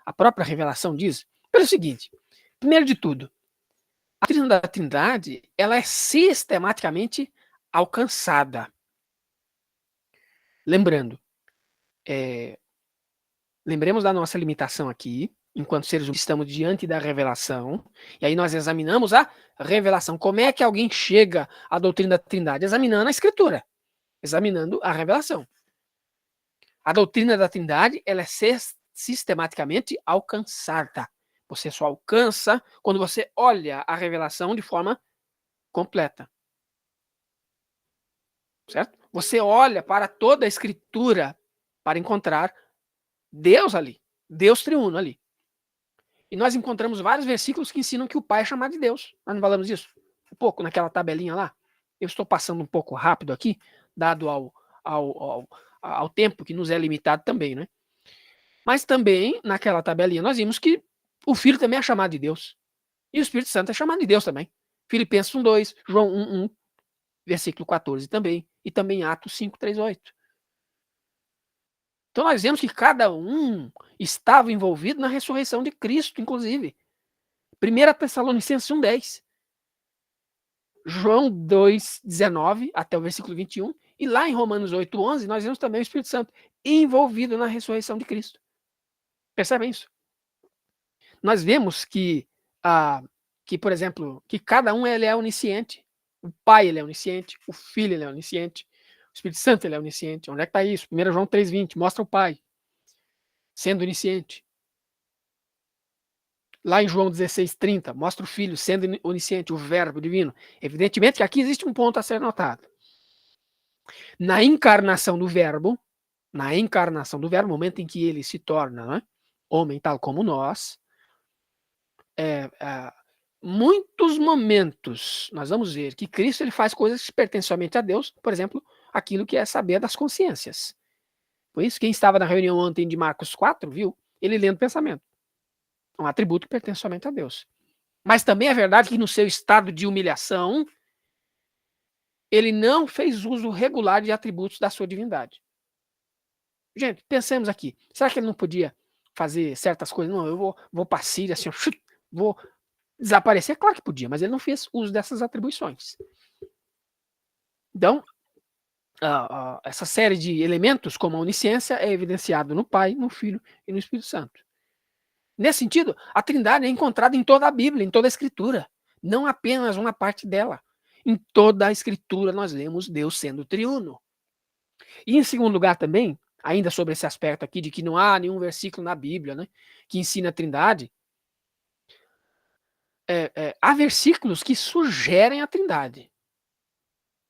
a própria revelação diz. Pelo seguinte, primeiro de tudo, a doutrina da Trindade, ela é sistematicamente alcançada. Lembremos da nossa limitação aqui, enquanto seres humanos estamos diante da revelação, e aí nós examinamos a revelação. Como é que alguém chega à doutrina da Trindade? Examinando a Escritura, examinando a revelação. A doutrina da Trindade, ela é sistematicamente alcançada. Você só alcança quando você olha a revelação de forma completa. Certo? Você olha para toda a Escritura para encontrar Deus ali, Deus triuno ali. E nós encontramos vários versículos que ensinam que o Pai é chamado de Deus. Nós não falamos disso? Um pouco naquela tabelinha lá. Eu estou passando um pouco rápido aqui, dado ao tempo que nos é limitado também, né? Mas também, naquela tabelinha, nós vimos que o Filho também é chamado de Deus. E o Espírito Santo é chamado de Deus também. Filipenses 1:2, João 1:1, versículo 14 também. E também Atos 5:3-8. Então nós vemos que cada um estava envolvido na ressurreição de Cristo, inclusive. 1 Tessalonicenses 1:10. João 2:19 até o versículo 21. E lá em Romanos 8:11, nós vemos também o Espírito Santo envolvido na ressurreição de Cristo. Percebem isso? Nós vemos que por exemplo, que cada um ele é onisciente. O Pai ele é onisciente, o Filho ele é onisciente, o Espírito Santo ele é onisciente. Onde é que está isso? 1 João 3:20 mostra o Pai sendo onisciente. Lá em João 16:30 mostra o Filho sendo onisciente, o Verbo divino. Evidentemente que aqui existe um ponto a ser notado. Na encarnação do Verbo, momento em que ele se torna, né, homem tal como nós, muitos momentos nós vamos ver que Cristo ele faz coisas que pertencem somente a Deus, por exemplo, aquilo que é saber das consciências. Por isso, quem estava na reunião ontem de Marcos 4, viu? Ele lendo pensamento. Um atributo que pertence somente a Deus. Mas também é verdade que no seu estado de humilhação, ele não fez uso regular de atributos da sua divindade. Gente, pensemos aqui. Será que ele não podia fazer certas coisas? Não, eu vou para a Síria, assim, vou desaparecer? Claro que podia, mas ele não fez uso dessas atribuições. Então, essa série de elementos, como a onisciência, é evidenciado no Pai, no Filho e no Espírito Santo. Nesse sentido, a Trindade é encontrada em toda a Bíblia, em toda a Escritura, não apenas uma parte dela. Em toda a Escritura nós vemos Deus sendo triuno. E em segundo lugar também, ainda sobre esse aspecto aqui de que não há nenhum versículo na Bíblia, né, que ensina a Trindade, há versículos que sugerem a Trindade,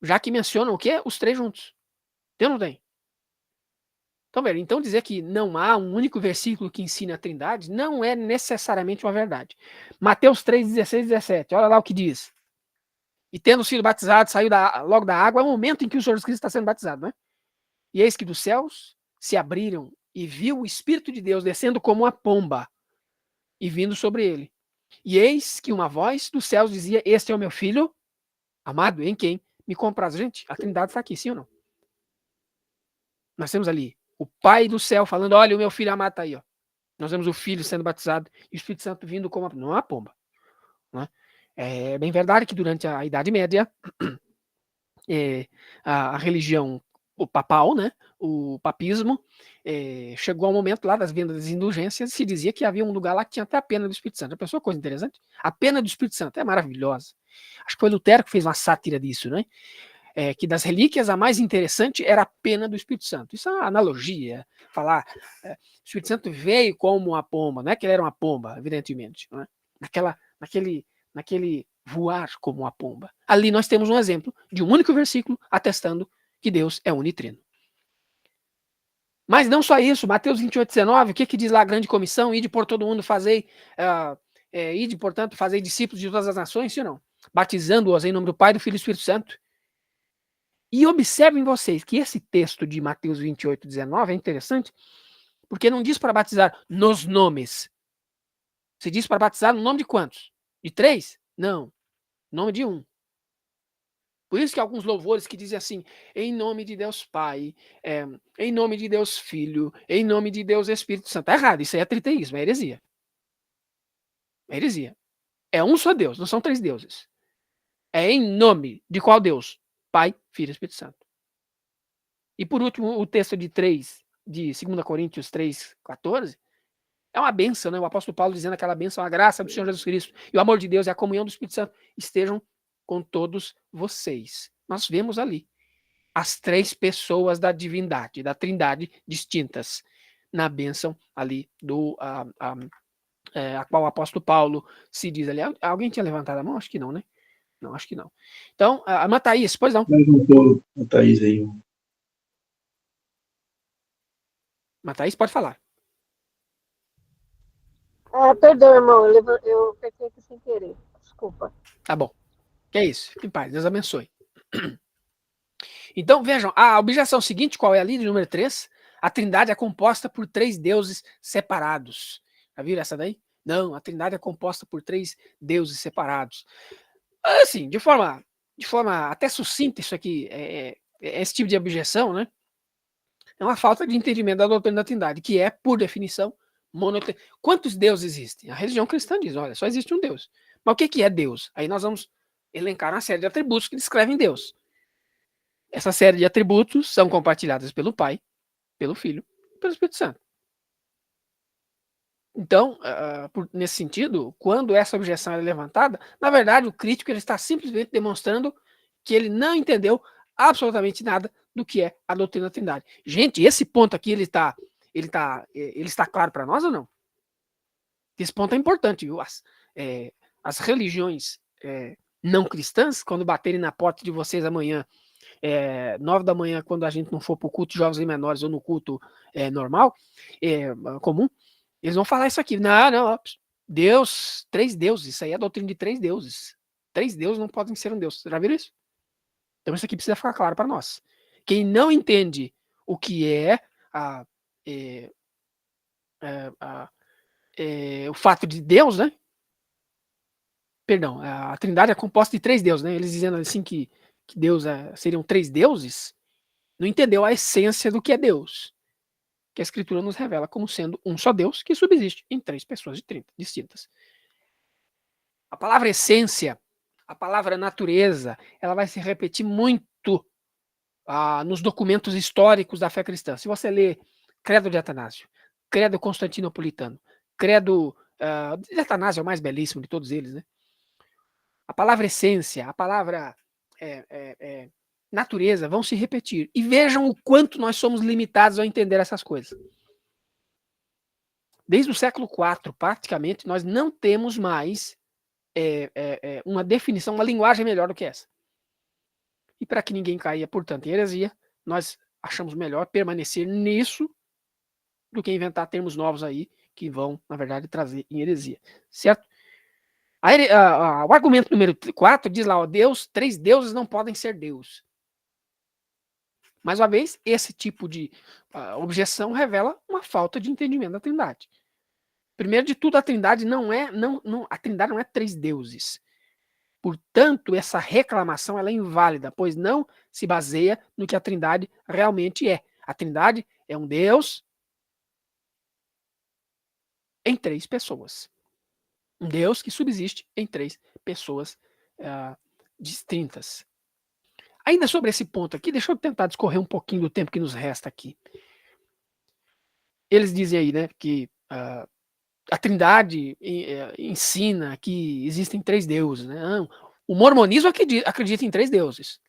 já que mencionam o quê? Os três juntos. Tem ou não tem? Então dizer que não há um único versículo que ensine a Trindade não é necessariamente uma verdade. Mateus 3:16-17, olha lá o que diz. E tendo sido batizado, saiu logo da água, é o momento em que o Senhor Jesus Cristo está sendo batizado, né? E eis que dos céus se abriram e viu o Espírito de Deus descendo como uma pomba e vindo sobre ele. E eis que uma voz dos céus dizia: este é o meu filho amado, em quem me compraz. Gente, a Trindade está aqui, sim ou não? Nós temos ali o Pai do céu falando: olha, o meu filho amado está aí. Ó. Nós vemos o Filho sendo batizado e o Espírito Santo vindo como não uma pomba. Né? É bem verdade que durante a Idade Média, a religião, o papal, né, o papismo, chegou ao momento lá das vendas das indulgências, se dizia que havia um lugar lá que tinha até a pena do Espírito Santo. Já pensou coisa interessante? A pena do Espírito Santo é maravilhosa. Acho que foi Lutero que fez uma sátira disso, né? Que das relíquias a mais interessante era a pena do Espírito Santo. Isso é uma analogia, falar o Espírito Santo veio como uma pomba, não é que ele era uma pomba, evidentemente, não é? Naquele voar como uma pomba. Ali nós temos um exemplo de um único versículo atestando que Deus é unitrino. Mas não só isso, Mateus 28:19, o que diz lá a grande comissão? Ide por todo mundo, fazei, ide, portanto, fazei discípulos de todas as nações, sim ou não? Batizando-os em nome do Pai, do Filho e do Espírito Santo. E observem vocês que esse texto de Mateus 28:19 é interessante, porque não diz para batizar nos nomes. Se diz para batizar no nome de quantos? De 3? Não. Nome de 1. Por isso que alguns louvores que dizem assim, em nome de Deus Pai, em nome de Deus Filho, em nome de Deus Espírito Santo. Tá errado, isso aí é triteísmo, é heresia. É heresia. É um só Deus, não são 3 deuses. É em nome de qual Deus? Pai, Filho e Espírito Santo. E por último, o texto de 2 Coríntios 3:14, é uma bênção, né? O apóstolo Paulo dizendo aquela bênção, a graça do Senhor Jesus Cristo e o amor de Deus e a comunhão do Espírito Santo estejam com todos vocês. Nós vemos ali as 3 pessoas da divindade, da trindade distintas, na bênção ali a qual o apóstolo Paulo se diz ali. Alguém tinha levantado a mão? Acho que não, né? Não, acho que não. Então, a Mataís, pois não. Levantou a Thaís aí. Mataís, pode falar. Perdão, irmão, eu apertei aqui sem querer. Desculpa. Tá bom. Que é isso. Fique em paz. Deus abençoe. Então, vejam, a objeção seguinte, qual é ali, de número 3? A Trindade é composta por 3 deuses separados. Já viram essa daí? Não, a Trindade é composta por 3 deuses separados. Assim, de forma até sucinta, isso aqui, esse tipo de objeção, né? É uma falta de entendimento da doutrina da Trindade, que é, por definição, monoteísta. Quantos deuses existem? A religião cristã diz, olha, só existe um Deus. Mas o que é Deus? Aí nós vamos elencar uma série de atributos que descrevem Deus. Essa série de atributos são compartilhadas pelo Pai, pelo Filho e pelo Espírito Santo. Então, nesse sentido, quando essa objeção é levantada, na verdade, o crítico ele está simplesmente demonstrando que ele não entendeu absolutamente nada do que é a doutrina da Trindade. Gente, esse ponto aqui, ele está claro para nós ou não? Esse ponto é importante, viu? As religiões não cristãs, quando baterem na porta de vocês amanhã, 9 da manhã, quando a gente não for para o culto de jovens e menores ou no culto normal, comum, eles vão falar isso aqui. Não, Deus, 3 deuses, isso aí é a doutrina de 3 deuses. 3 deuses não podem ser um Deus. Já viram isso? Então isso aqui precisa ficar claro para nós. Quem não entende o que é o fato de Deus, né? Perdão, a Trindade é composta de 3 deuses, né? Eles dizendo assim que Deus seriam 3 deuses, não entendeu a essência do que é Deus. Que a Escritura nos revela como sendo um só Deus que subsiste em 3 pessoas distintas. A palavra essência, a palavra natureza, ela vai se repetir muito nos documentos históricos da fé cristã. Se você ler Credo de Atanásio, Credo Constantinopolitano, Credo de Atanásio é o mais belíssimo de todos eles, né? A palavra essência, a palavra natureza vão se repetir. E vejam o quanto nós somos limitados a entender essas coisas. Desde o século IV, praticamente, nós não temos mais uma definição, uma linguagem melhor do que essa. E para que ninguém caia, portanto, em heresia, nós achamos melhor permanecer nisso do que inventar termos novos aí que vão, na verdade, trazer em heresia. Certo? O argumento número 4 diz lá, ó, 3 deuses não podem ser Deus. Mais uma vez, esse tipo de objeção revela uma falta de entendimento da Trindade. Primeiro de tudo, a Trindade a Trindade não é 3 deuses. Portanto, essa reclamação ela é inválida, pois não se baseia no que a Trindade realmente é. A Trindade é um Deus em 3 pessoas. Um Deus que subsiste em 3 pessoas distintas. Ainda sobre esse ponto aqui, deixa eu tentar discorrer um pouquinho do tempo que nos resta aqui. Eles dizem aí, né, que a Trindade ensina que existem 3 deuses. Né? O mormonismo acredita em 3 deuses.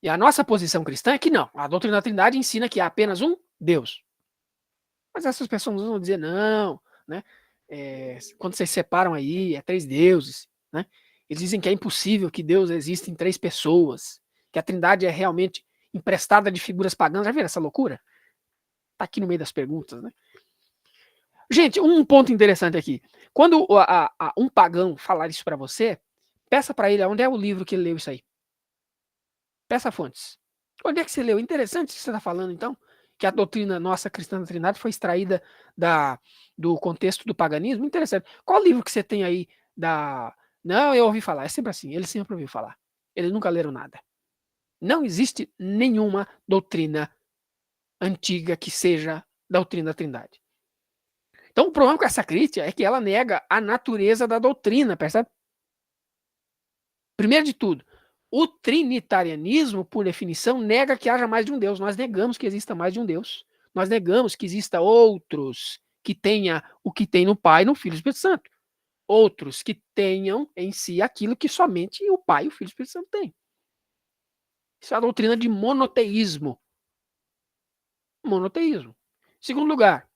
E a nossa posição cristã é que não. A doutrina da Trindade ensina que há apenas um Deus. Mas essas pessoas vão dizer não, né? Quando vocês separam aí, é 3 deuses, né? Eles dizem que é impossível que Deus exista em 3 pessoas, que a Trindade é realmente emprestada de figuras pagãs. Já viram essa loucura? Tá aqui no meio das perguntas, né? Gente, um ponto interessante aqui. Quando um pagão falar isso para você, peça para ele onde é o livro que ele leu isso aí. Peça fontes. Onde é que você leu? Interessante o que você está falando, então, que a doutrina nossa cristã da Trindade foi extraída do contexto do paganismo. Interessante. Qual livro que você tem aí da... Não, eu ouvi falar. É sempre assim. Eles sempre ouviram falar. Eles nunca leram nada. Não existe nenhuma doutrina antiga que seja doutrina da Trindade. Então, o problema com essa crítica é que ela nega a natureza da doutrina, percebe? Primeiro de tudo, o trinitarianismo, por definição, nega que haja mais de um Deus. Nós negamos que exista mais de um Deus. Nós negamos que exista outros que tenha o que tem no Pai, no Filho e no Espírito Santo. Outros que tenham em si aquilo que somente o Pai, o Filho e o Espírito Santo têm. Isso é a doutrina de monoteísmo. Monoteísmo. Segundo lugar,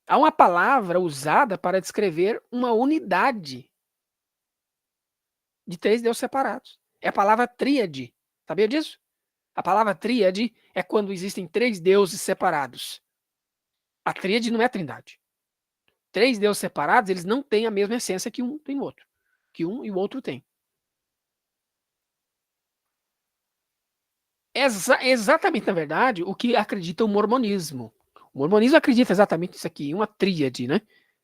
há uma palavra usada para descrever uma unidade de 3 deuses separados. É a palavra tríade. Sabia disso? A palavra tríade é quando existem 3 deuses separados. A tríade não é a Trindade. 3 deuses separados, eles não têm a mesma essência que um tem no outro. Que um e o outro tem. Exatamente, na verdade, o que acredita o mormonismo. O mormonismo acredita exatamente nisso aqui, uma tríade, né?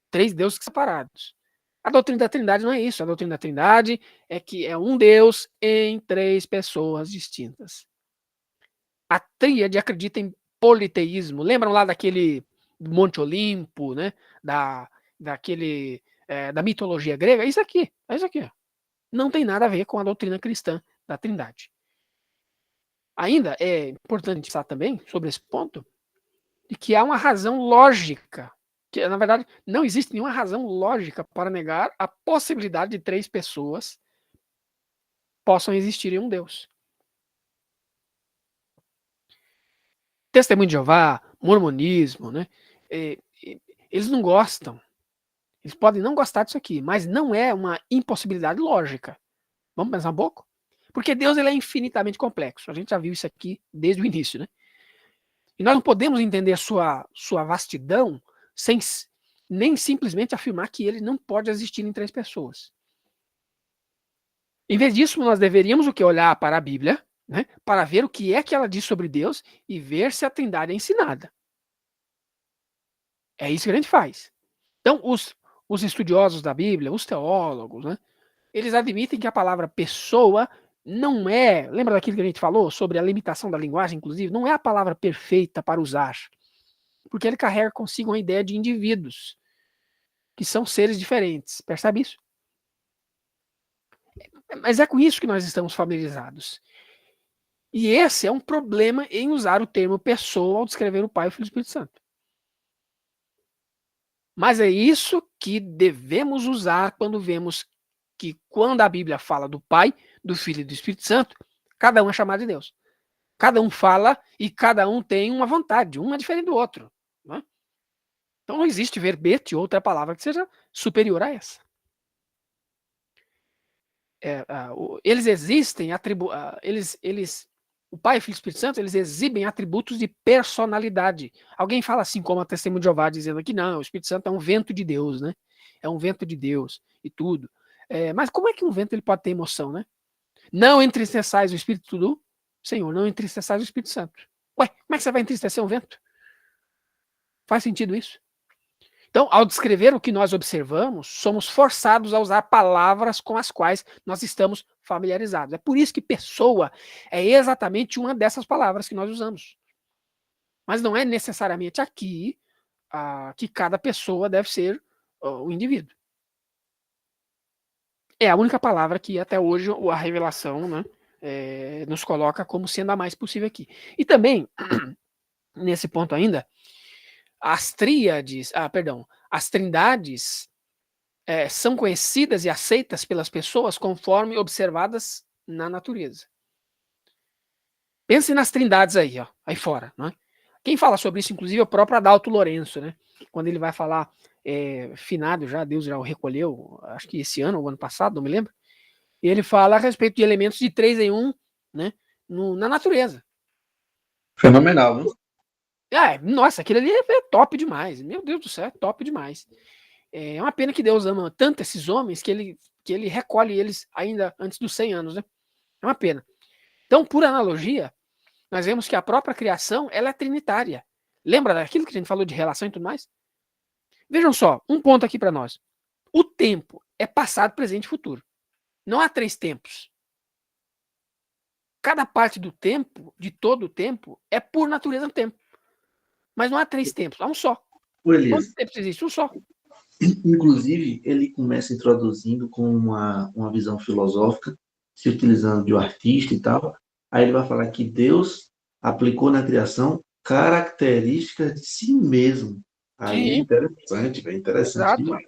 3 deuses separados. A doutrina da Trindade não é isso. A doutrina da Trindade é que é um Deus em 3 pessoas distintas. A tríade acredita em politeísmo. Lembram lá daquele Monte Olimpo, né? Da mitologia grega? É isso aqui. Não tem nada a ver com a doutrina cristã da Trindade. Ainda é importante pensar também sobre esse ponto de que há uma razão lógica, que na verdade não existe nenhuma razão lógica para negar a possibilidade de 3 pessoas possam existir em um Deus. Testemunho de Jeová, mormonismo, né? Eles não gostam. Eles podem não gostar disso aqui, mas não é uma impossibilidade lógica. Vamos pensar um pouco? Porque Deus ele é infinitamente complexo. A gente já viu isso aqui desde o início, né? E nós não podemos entender a sua vastidão sem nem simplesmente afirmar que ele não pode existir em 3 pessoas. Em vez disso, nós deveríamos o que? Olhar para a Bíblia, né, para ver o que é que ela diz sobre Deus e ver se a Trindade é ensinada. É isso que a gente faz. Então, os estudiosos da Bíblia, os teólogos, né, eles admitem que a palavra pessoa não é, lembra daquilo que a gente falou sobre a limitação da linguagem, inclusive, não é a palavra perfeita para usar, porque ele carrega consigo uma ideia de indivíduos, que são seres diferentes, percebe isso? Mas é com isso que nós estamos familiarizados. E esse é um problema em usar o termo pessoa ao descrever o Pai, o Filho e o Espírito Santo. Mas é isso que devemos usar quando vemos que quando a Bíblia fala do Pai, do Filho e do Espírito Santo, cada um é chamado de Deus. Cada um fala e cada um tem uma vontade, um é diferente do outro. Né? Então não existe verbete, outra palavra que seja superior a essa. Eles existem, o Pai, o Filho e o Espírito Santo, eles exibem atributos de personalidade. Alguém fala assim, como a Testemunho de Jeová, dizendo que não, o Espírito Santo é um vento de Deus, né? É um vento de Deus e tudo. Mas como é que um vento ele pode ter emoção, né? Não entristeçais o Espírito do Senhor, não entristeçais o Espírito Santo. Ué, como é que você vai entristecer um vento? Faz sentido isso? Então, ao descrever o que nós observamos, somos forçados a usar palavras com as quais nós estamos familiarizados. É por isso que pessoa é exatamente uma dessas palavras que nós usamos. Mas não é necessariamente aqui que cada pessoa deve ser o indivíduo. É a única palavra que até hoje a revelação, né, nos coloca como sendo a mais possível aqui. E também, nesse ponto ainda, as trindades são conhecidas e aceitas pelas pessoas conforme observadas na natureza. Pense nas trindades aí fora, né? Quem fala sobre isso, inclusive, é o próprio Adalto Lourenço, né? Quando ele vai falar, finado já, Deus já o recolheu, acho que esse ano ou ano passado, não me lembro, e ele fala a respeito de elementos de 3 em 1, né, na natureza. Fenomenal, viu? Nossa, aquilo ali é top demais. Meu Deus do céu, é top demais. É uma pena que Deus ama tanto esses homens que ele recolhe eles ainda antes dos 100 anos, né? É uma pena. Então, por analogia, nós vemos que a própria criação ela é trinitária. Lembra daquilo que a gente falou de relação e tudo mais? Vejam só, um ponto aqui para nós. O tempo é passado, presente e futuro. Não há 3 tempos. Cada parte do tempo, de todo o tempo, é por natureza do tempo. Mas não há 3 tempos, há um só. O Elias, Quantos tempos existe? Um só. inclusive, ele começa introduzindo com uma visão filosófica, se utilizando de um artista e tal. Aí ele vai falar que Deus aplicou na criação características de si mesmo. Aí é Sim, interessante, é interessante exato. demais.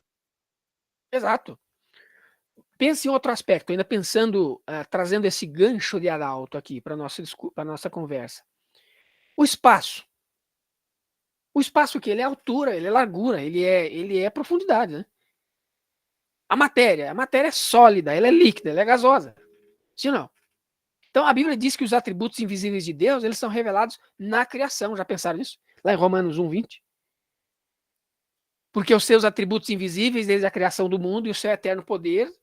Exato. Pense em outro aspecto, ainda pensando, trazendo esse gancho de Adalto aqui para a nossa conversa. O espaço. O espaço que ele é altura, ele é largura, ele é profundidade, né? A matéria é sólida, ela é líquida, ela é gasosa. Sim ou não? Então a Bíblia diz que os atributos invisíveis de Deus, eles são revelados na criação. Já pensaram nisso? Lá em Romanos 1:20. Porque os seus atributos invisíveis desde a criação do mundo e o seu eterno poder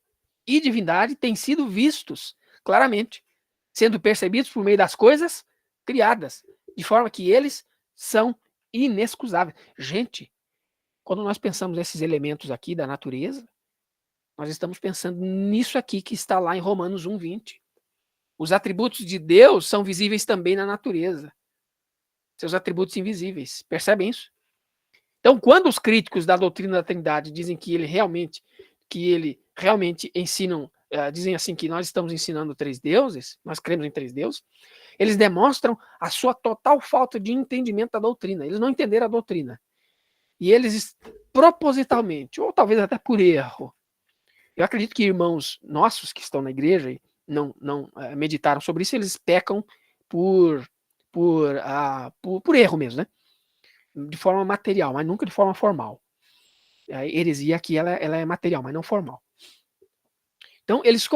e divindade têm sido vistos claramente, sendo percebidos por meio das coisas criadas, de forma que eles são inexcusáveis. Gente, quando nós pensamos nesses elementos aqui da natureza, nós estamos pensando nisso aqui que está lá em Romanos 1:20. Os atributos de Deus são visíveis também na natureza. Seus atributos invisíveis. Percebem isso? Então, quando os críticos da doutrina da Trindade dizem que ele realmente ensinam, dizem assim que nós estamos ensinando 3 deuses, nós cremos em 3 deuses, eles demonstram a sua total falta de entendimento da doutrina. Eles não entenderam a doutrina. E eles propositalmente, ou talvez até por erro, eu acredito que irmãos nossos que estão na igreja e não meditaram sobre isso, eles pecam por erro mesmo, né? De forma material, mas nunca de forma formal. A heresia aqui ela é material, mas não formal. Então, eles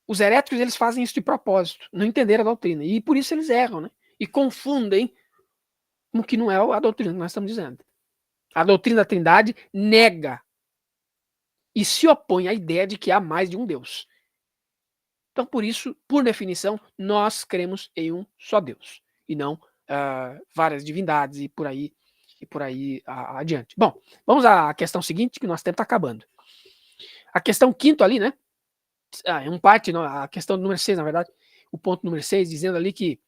os heréticos eles fazem isso de propósito, não entenderam a doutrina, e por isso eles erram, né? E confundem com o que não é a doutrina que nós estamos dizendo. A doutrina da Trindade nega e se opõe à ideia de que há mais de um Deus. Então, por isso, por definição, nós cremos em um só Deus, e não várias divindades e por aí adiante. Bom, vamos à questão seguinte, que nosso tempo está acabando. A questão 5ª ali, né? A questão número 6, na verdade, o ponto número 6, dizendo ali que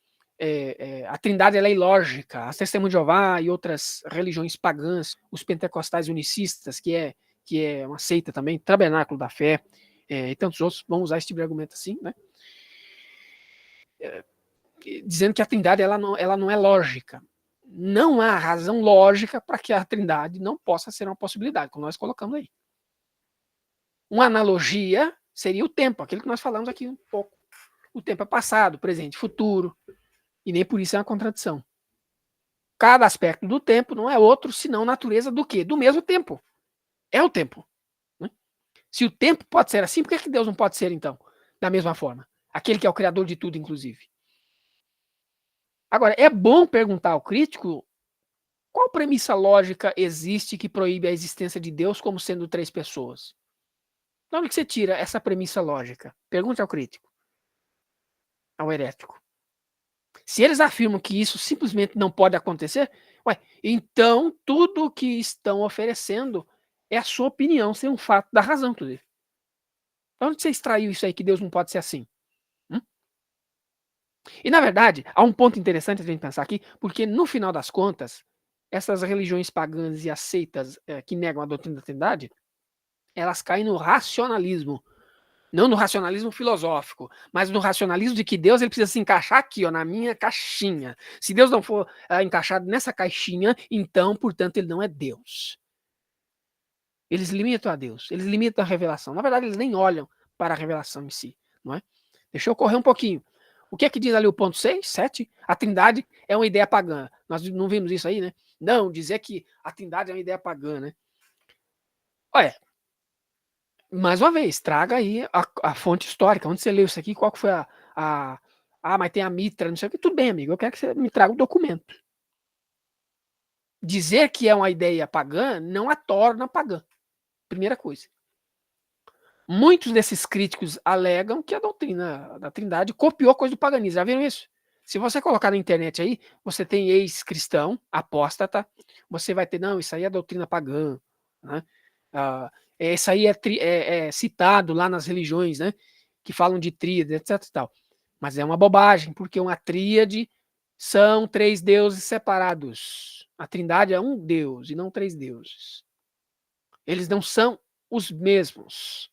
a Trindade ela é ilógica. As Testemunhas de Jeová e outras religiões pagãs, os pentecostais unicistas, que é uma seita também, Tabernáculo da Fé, e tantos outros, vão usar esse tipo de argumento assim, né? Dizendo que a Trindade ela não é lógica. Não há razão lógica para que a Trindade não possa ser uma possibilidade, como nós colocamos aí. Uma analogia seria o tempo, aquilo que nós falamos aqui um pouco. O tempo é passado, presente, futuro, e nem por isso é uma contradição. Cada aspecto do tempo não é outro senão natureza do quê? Do mesmo tempo. É o tempo. Né? Se o tempo pode ser assim, por que Deus não pode ser, então, da mesma forma? Aquele que é o criador de tudo, inclusive. Agora, é bom perguntar ao crítico qual premissa lógica existe que proíbe a existência de Deus como sendo 3 pessoas. De onde que você tira essa premissa lógica? Pergunte ao crítico, ao herético. Se eles afirmam que isso simplesmente não pode acontecer, Ué, então tudo o que estão oferecendo é a sua opinião, sem um fato da razão, inclusive. Onde você extraiu isso aí que Deus não pode ser assim? E, na verdade, há um ponto interessante a gente pensar aqui, porque, no final das contas, essas religiões pagãs e aceitas que negam a doutrina da Trindade, elas caem no racionalismo. Não no racionalismo filosófico, mas no racionalismo de que Deus ele precisa se encaixar aqui, ó, na minha caixinha. Se Deus não for encaixado nessa caixinha, então, portanto, ele não é Deus. Eles limitam a Deus, eles limitam a revelação. Na verdade, eles nem olham para a revelação em si, não é? Deixa eu correr um pouquinho. O que é que diz ali o ponto 6, 7? A Trindade é uma ideia pagã. Nós não vimos isso aí, né? Não, dizer que a Trindade é uma ideia pagã, né? Olha, mais uma vez, traga aí a fonte histórica. Onde você leu isso aqui? Qual que foi mas tem a Mitra, não sei o que. Tudo bem, amigo, eu quero que você me traga o documento. Dizer que é uma ideia pagã não a torna pagã. Primeira coisa. Muitos desses críticos alegam que a doutrina da Trindade copiou coisa do paganismo. Já viram isso? Se você colocar na internet aí, você tem ex-cristão, apóstata, você vai ter, não, isso aí é doutrina pagã, né? Isso aí é citado lá nas religiões, né? Que falam de tríade, etc. E tal. Mas é uma bobagem, porque uma tríade são 3 deuses separados. A Trindade é um Deus e não 3 deuses. Eles não são os mesmos.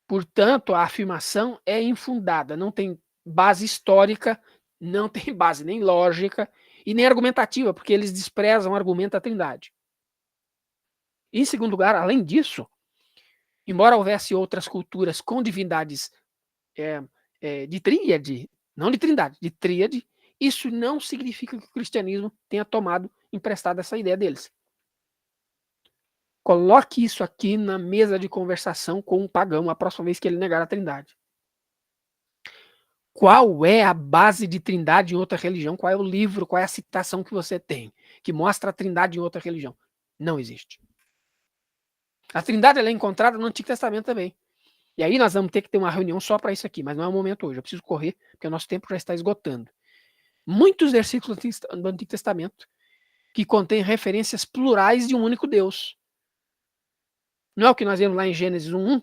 Portanto, a afirmação é infundada, não tem base histórica, não tem base nem lógica e nem argumentativa, porque eles desprezam o argumento da Trindade. Em segundo lugar, além disso, embora houvesse outras culturas com divindades de tríade, não de trindade, de tríade, isso não significa que o cristianismo tenha tomado emprestado essa ideia deles. Coloque isso aqui na mesa de conversação com um pagão a próxima vez que ele negar a Trindade. Qual é a base de Trindade em outra religião? Qual é o livro, qual é a citação que você tem que mostra a Trindade em outra religião? Não existe. A Trindade ela é encontrada no Antigo Testamento também. E aí nós vamos ter que ter uma reunião só para isso aqui, mas não é o momento hoje. Eu preciso correr, porque o nosso tempo já está esgotando. Muitos versículos do Antigo Testamento que contêm referências plurais de um único Deus. Não é o que nós vemos lá em Gênesis 1:1?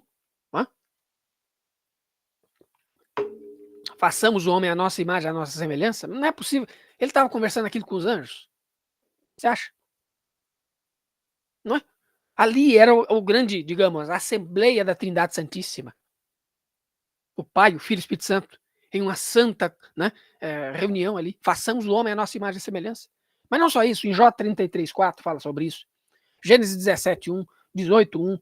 Façamos o homem à nossa imagem, à nossa semelhança? Não é possível. Ele estava conversando aquilo com os anjos. Você acha? Não é? Ali era o grande, digamos, a Assembleia da Trindade Santíssima. O Pai, o Filho e o Espírito Santo, em uma santa reunião ali. Façamos o homem à nossa imagem e semelhança. Mas não só isso, em Jó 33:4 fala sobre isso. Gênesis 17:1, 18:1,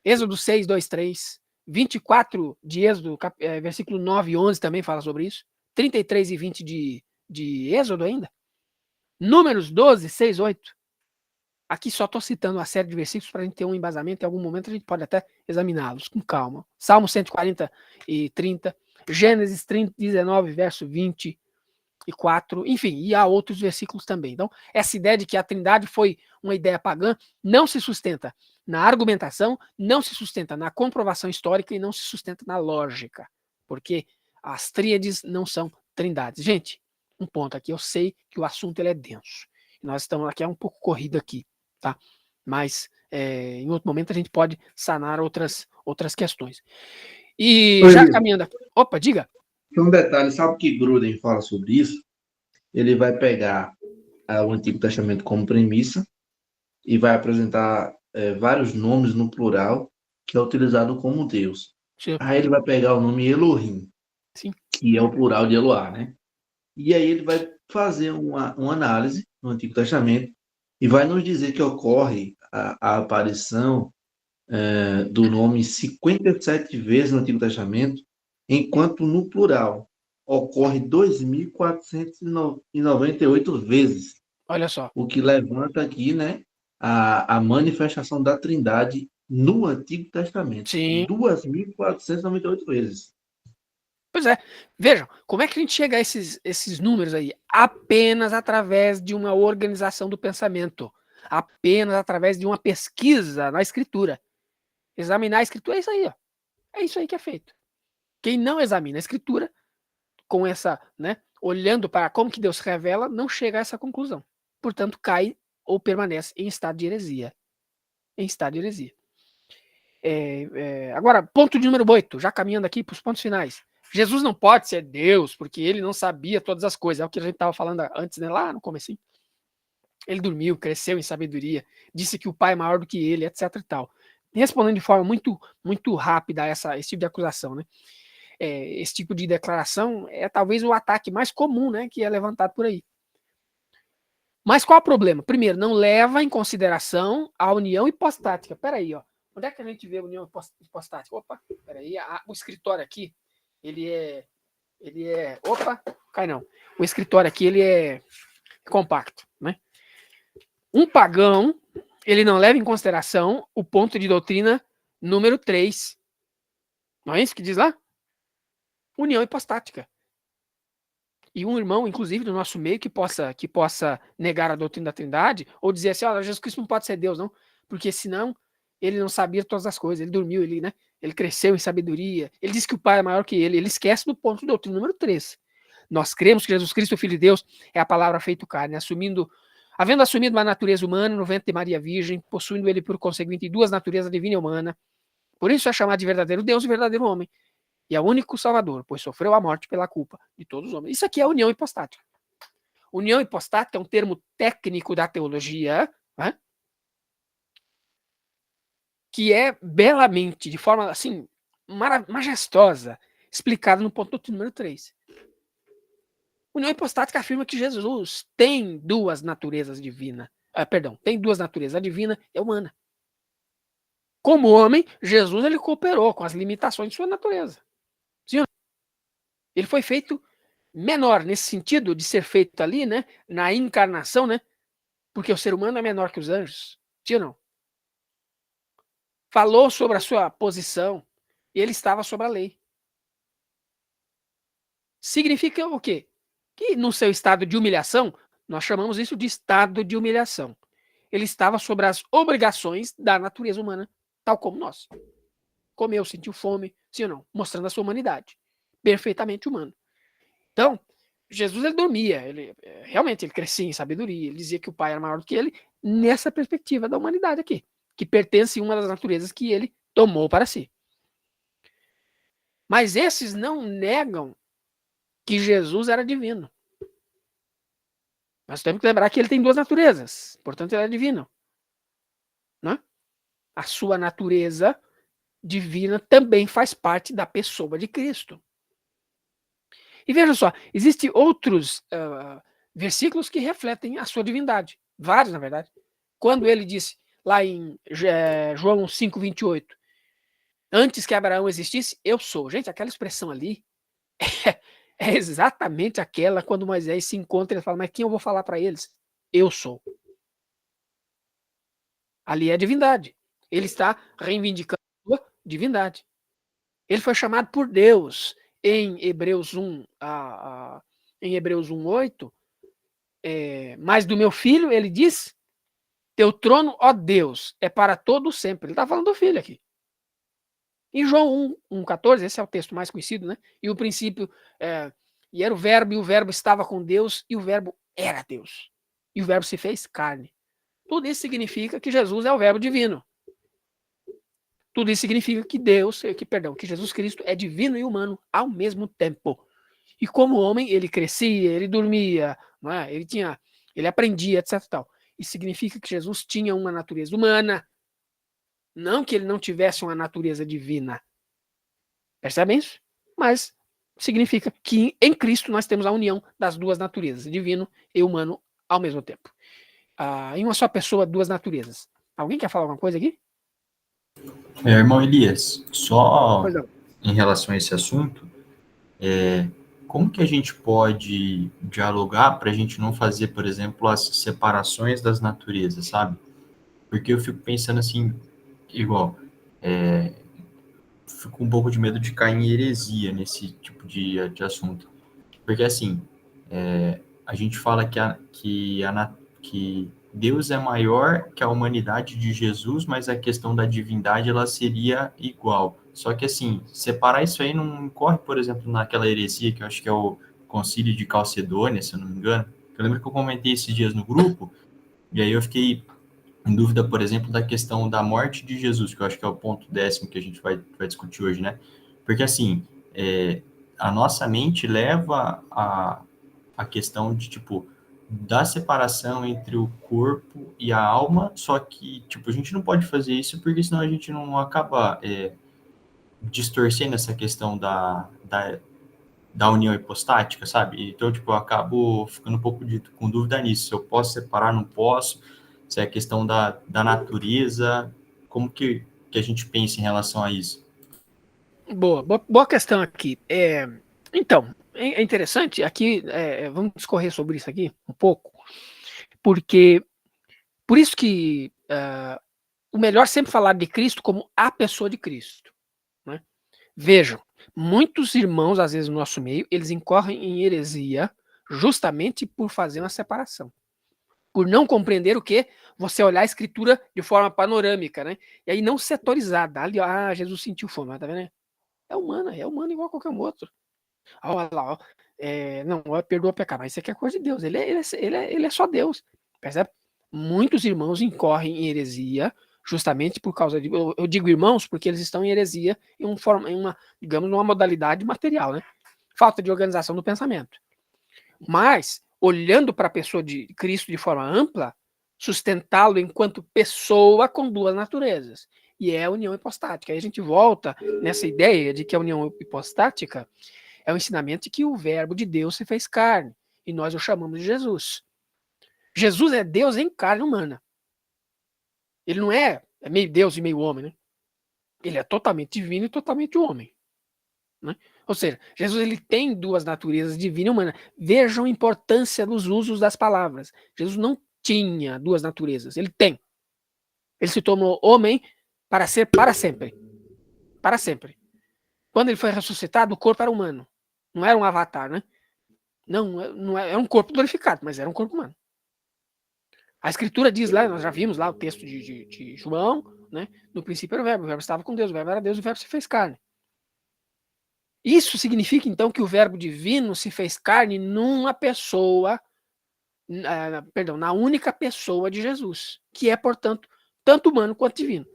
Êxodo 6:2-3, 24 de Êxodo, versículo 9 e 11 também fala sobre isso. 33 e 20 de Êxodo ainda. Números 12:6-8. Aqui só estou citando uma série de versículos para a gente ter um embasamento. Em algum momento a gente pode até examiná-los com calma. Salmo 140 e 30. Gênesis 19, verso 24. Enfim, e há outros versículos também. Então, essa ideia de que a Trindade foi uma ideia pagã não se sustenta na argumentação, não se sustenta na comprovação histórica e não se sustenta na lógica. Porque as tríades não são trindades. Gente, um ponto aqui. Eu sei que o assunto ele é denso. Nós estamos aqui, é um pouco corrido aqui. Tá? Mas em outro momento a gente pode sanar outras questões. E já caminhando. Opa, diga. Tem um detalhe, sabe que Gruden fala sobre isso? Ele vai pegar o Antigo Testamento como premissa e vai apresentar vários nomes no plural que é utilizado como Deus. Sim. Aí ele vai pegar o nome Elohim, Sim. que é o plural de Eloá, né? E aí ele vai fazer uma análise no Antigo Testamento e vai nos dizer que ocorre a aparição do nome 57 vezes no Antigo Testamento, enquanto no plural ocorre 2.498 vezes. Olha só. O que levanta aqui, né, a manifestação da Trindade no Antigo Testamento. Sim. 2.498 vezes. Pois é. Vejam, como é que a gente chega a esses números aí? Apenas através de uma organização do pensamento. Apenas através de uma pesquisa na escritura. Examinar a escritura é isso aí, ó. É isso aí que é feito. Quem não examina a escritura, com essa, né, olhando para como que Deus revela, não chega a essa conclusão. portanto cai ou permanece em estado de heresia. Em estado de heresia. Agora, ponto de número 8, já caminhando aqui para os pontos finais. Jesus não pode ser Deus, porque ele não sabia todas as coisas. É o que a gente estava falando antes, né, lá no comecinho. Ele dormiu, cresceu em sabedoria, disse que o pai é maior do que ele, etc e tal. Respondendo de forma muito, muito rápida a esse tipo de acusação, né? Esse tipo de declaração é talvez o ataque mais comum, né, que é levantado por aí. Mas qual é o problema? Primeiro, não leva em consideração a união hipostática. Peraí, ó. Onde é que a gente vê a união hipostática? Opa, peraí. O escritório aqui, ele é... Opa, cai não. O escritório aqui, ele é compacto, né? Um pagão, ele não leva em consideração o ponto de doutrina número 3. Não é isso que diz lá? União hipostática. E um irmão, inclusive, do nosso meio, que possa negar a doutrina da Trindade, ou dizer assim, olha, Jesus Cristo não pode ser Deus, não, porque senão ele não sabia todas as coisas, ele dormiu, ele cresceu em sabedoria, ele diz que o Pai é maior que ele esquece do ponto de doutrina número 3. Nós cremos que Jesus Cristo, o Filho de Deus, é a palavra feito carne, havendo assumido uma natureza humana no ventre de Maria Virgem, possuindo ele, por conseguinte, duas naturezas, divina e humana, por isso é chamado de verdadeiro Deus e verdadeiro homem. E é o único Salvador, pois sofreu a morte pela culpa de todos os homens. Isso aqui é a união hipostática. União hipostática é um termo técnico da teologia, né, que é belamente, de forma assim, majestosa, explicado no ponto do número 3. União hipostática afirma que Jesus tem duas naturezas divinas. Tem duas naturezas, a divina e a humana. Como homem, Jesus ele cooperou com as limitações de sua natureza. Ele foi feito menor, nesse sentido de ser feito ali, né, na encarnação, né, porque o ser humano é menor que os anjos. Sim ou não? Falou sobre a sua posição e ele estava sobre a lei. Significa o quê? Que no seu estado de humilhação, nós chamamos isso de estado de humilhação. Ele estava sobre as obrigações da natureza humana, tal como nós. Comeu, sentiu fome, sim ou não? Mostrando a sua humanidade. Perfeitamente humano. Então, Jesus ele dormia, realmente ele crescia em sabedoria, ele dizia que o Pai era maior do que ele, nessa perspectiva da humanidade aqui, que pertence a uma das naturezas que ele tomou para si. Mas esses não negam que Jesus era divino. Nós temos que lembrar que ele tem duas naturezas, portanto ele é divino. Né? A sua natureza divina também faz parte da pessoa de Cristo. E veja só, existem outros versículos que refletem a sua divindade. Vários, na verdade. Quando ele disse, lá em João 5:28, antes que Abraão existisse, eu sou. Gente, aquela expressão ali é exatamente aquela quando Moisés se encontra e ele fala, mas quem eu vou falar para eles? Eu sou. Ali é a divindade. Ele está reivindicando a sua divindade. Ele foi chamado por Deus em Hebreus 1:8, mas do meu filho, ele diz, teu trono, ó Deus, é para todo sempre. Ele está falando do filho aqui. Em João 1:14, esse é o texto mais conhecido, né? E o princípio, e era o verbo, e o verbo estava com Deus, e o verbo era Deus. E o verbo se fez carne. Tudo isso significa que Jesus é o verbo divino. Tudo isso significa que que Jesus Cristo é divino e humano ao mesmo tempo. E como homem, ele crescia, ele dormia, não é? Ele aprendia, etc. Tal. Isso significa que Jesus tinha uma natureza humana, não que ele não tivesse uma natureza divina. Percebem isso? Mas significa que em Cristo nós temos a união das duas naturezas, divino e humano ao mesmo tempo. Em uma só pessoa, duas naturezas. Alguém quer falar alguma coisa aqui? Irmão Elias, só em relação a esse assunto, como que a gente pode dialogar para a gente não fazer, por exemplo, as separações das naturezas, sabe? Porque eu fico pensando assim, igual, fico um pouco de medo de cair em heresia nesse tipo de assunto. Porque assim, a gente fala que Deus é maior que a humanidade de Jesus, mas a questão da divindade, ela seria igual. Só que, assim, separar isso aí não corre, por exemplo, naquela heresia que eu acho que é o Concílio de Calcedônia, se eu não me engano, Eu lembro que eu comentei esses dias no grupo, e aí eu fiquei em dúvida, por exemplo, da questão da morte de Jesus, que eu acho que é o ponto 10º que a gente vai discutir hoje, né? Porque, assim, a nossa mente leva a questão de, tipo, da separação entre o corpo e a alma, só que, tipo, a gente não pode fazer isso porque senão a gente não acaba distorcendo essa questão da união hipostática, sabe? Então, tipo, eu acabo ficando um pouco com dúvida nisso. Se eu posso separar, não posso. Se é a questão da natureza, como que a gente pensa em relação a isso? Boa questão aqui. Então, é interessante, aqui, vamos discorrer sobre isso aqui um pouco, porque, por isso que o melhor sempre falar de Cristo como a pessoa de Cristo, né? Vejam, muitos irmãos, às vezes no nosso meio, eles incorrem em heresia justamente por fazer uma separação. Por não compreender o que? Você olhar a escritura de forma panorâmica, né? E aí não setorizada. Ali, Jesus sentiu fome, tá vendo? É humano igual a qualquer outro. Olha lá, ó. Não, perdoa o pecado, mas isso aqui é coisa de Deus. Ele é só Deus. Percebe? Muitos irmãos incorrem em heresia justamente por causa de. Eu digo irmãos porque eles estão em heresia em uma, digamos, numa modalidade material, né? Falta de organização do pensamento. Mas, olhando para a pessoa de Cristo de forma ampla, sustentá-lo enquanto pessoa com duas naturezas. E é a união hipostática. Aí a gente volta nessa ideia de que a união hipostática é o ensinamento de que o verbo de Deus se fez carne. E nós o chamamos de Jesus. Jesus é Deus em carne humana. Ele não é meio Deus e meio homem, né? Ele é totalmente divino e totalmente homem. Né? Ou seja, Jesus ele tem duas naturezas, divina e humana. Vejam a importância dos usos das palavras. Jesus não tinha duas naturezas, ele tem. Ele se tornou homem para ser para sempre. Para sempre. Quando ele foi ressuscitado, o corpo era humano. Não era um avatar, né? Não era um corpo glorificado, mas era um corpo humano. A escritura diz lá, nós já vimos lá o texto de João, né? No princípio era o verbo estava com Deus, o verbo era Deus, o verbo se fez carne. Isso significa, então, que o verbo divino se fez carne numa pessoa, na única pessoa de Jesus, que é, portanto, tanto humano quanto divino.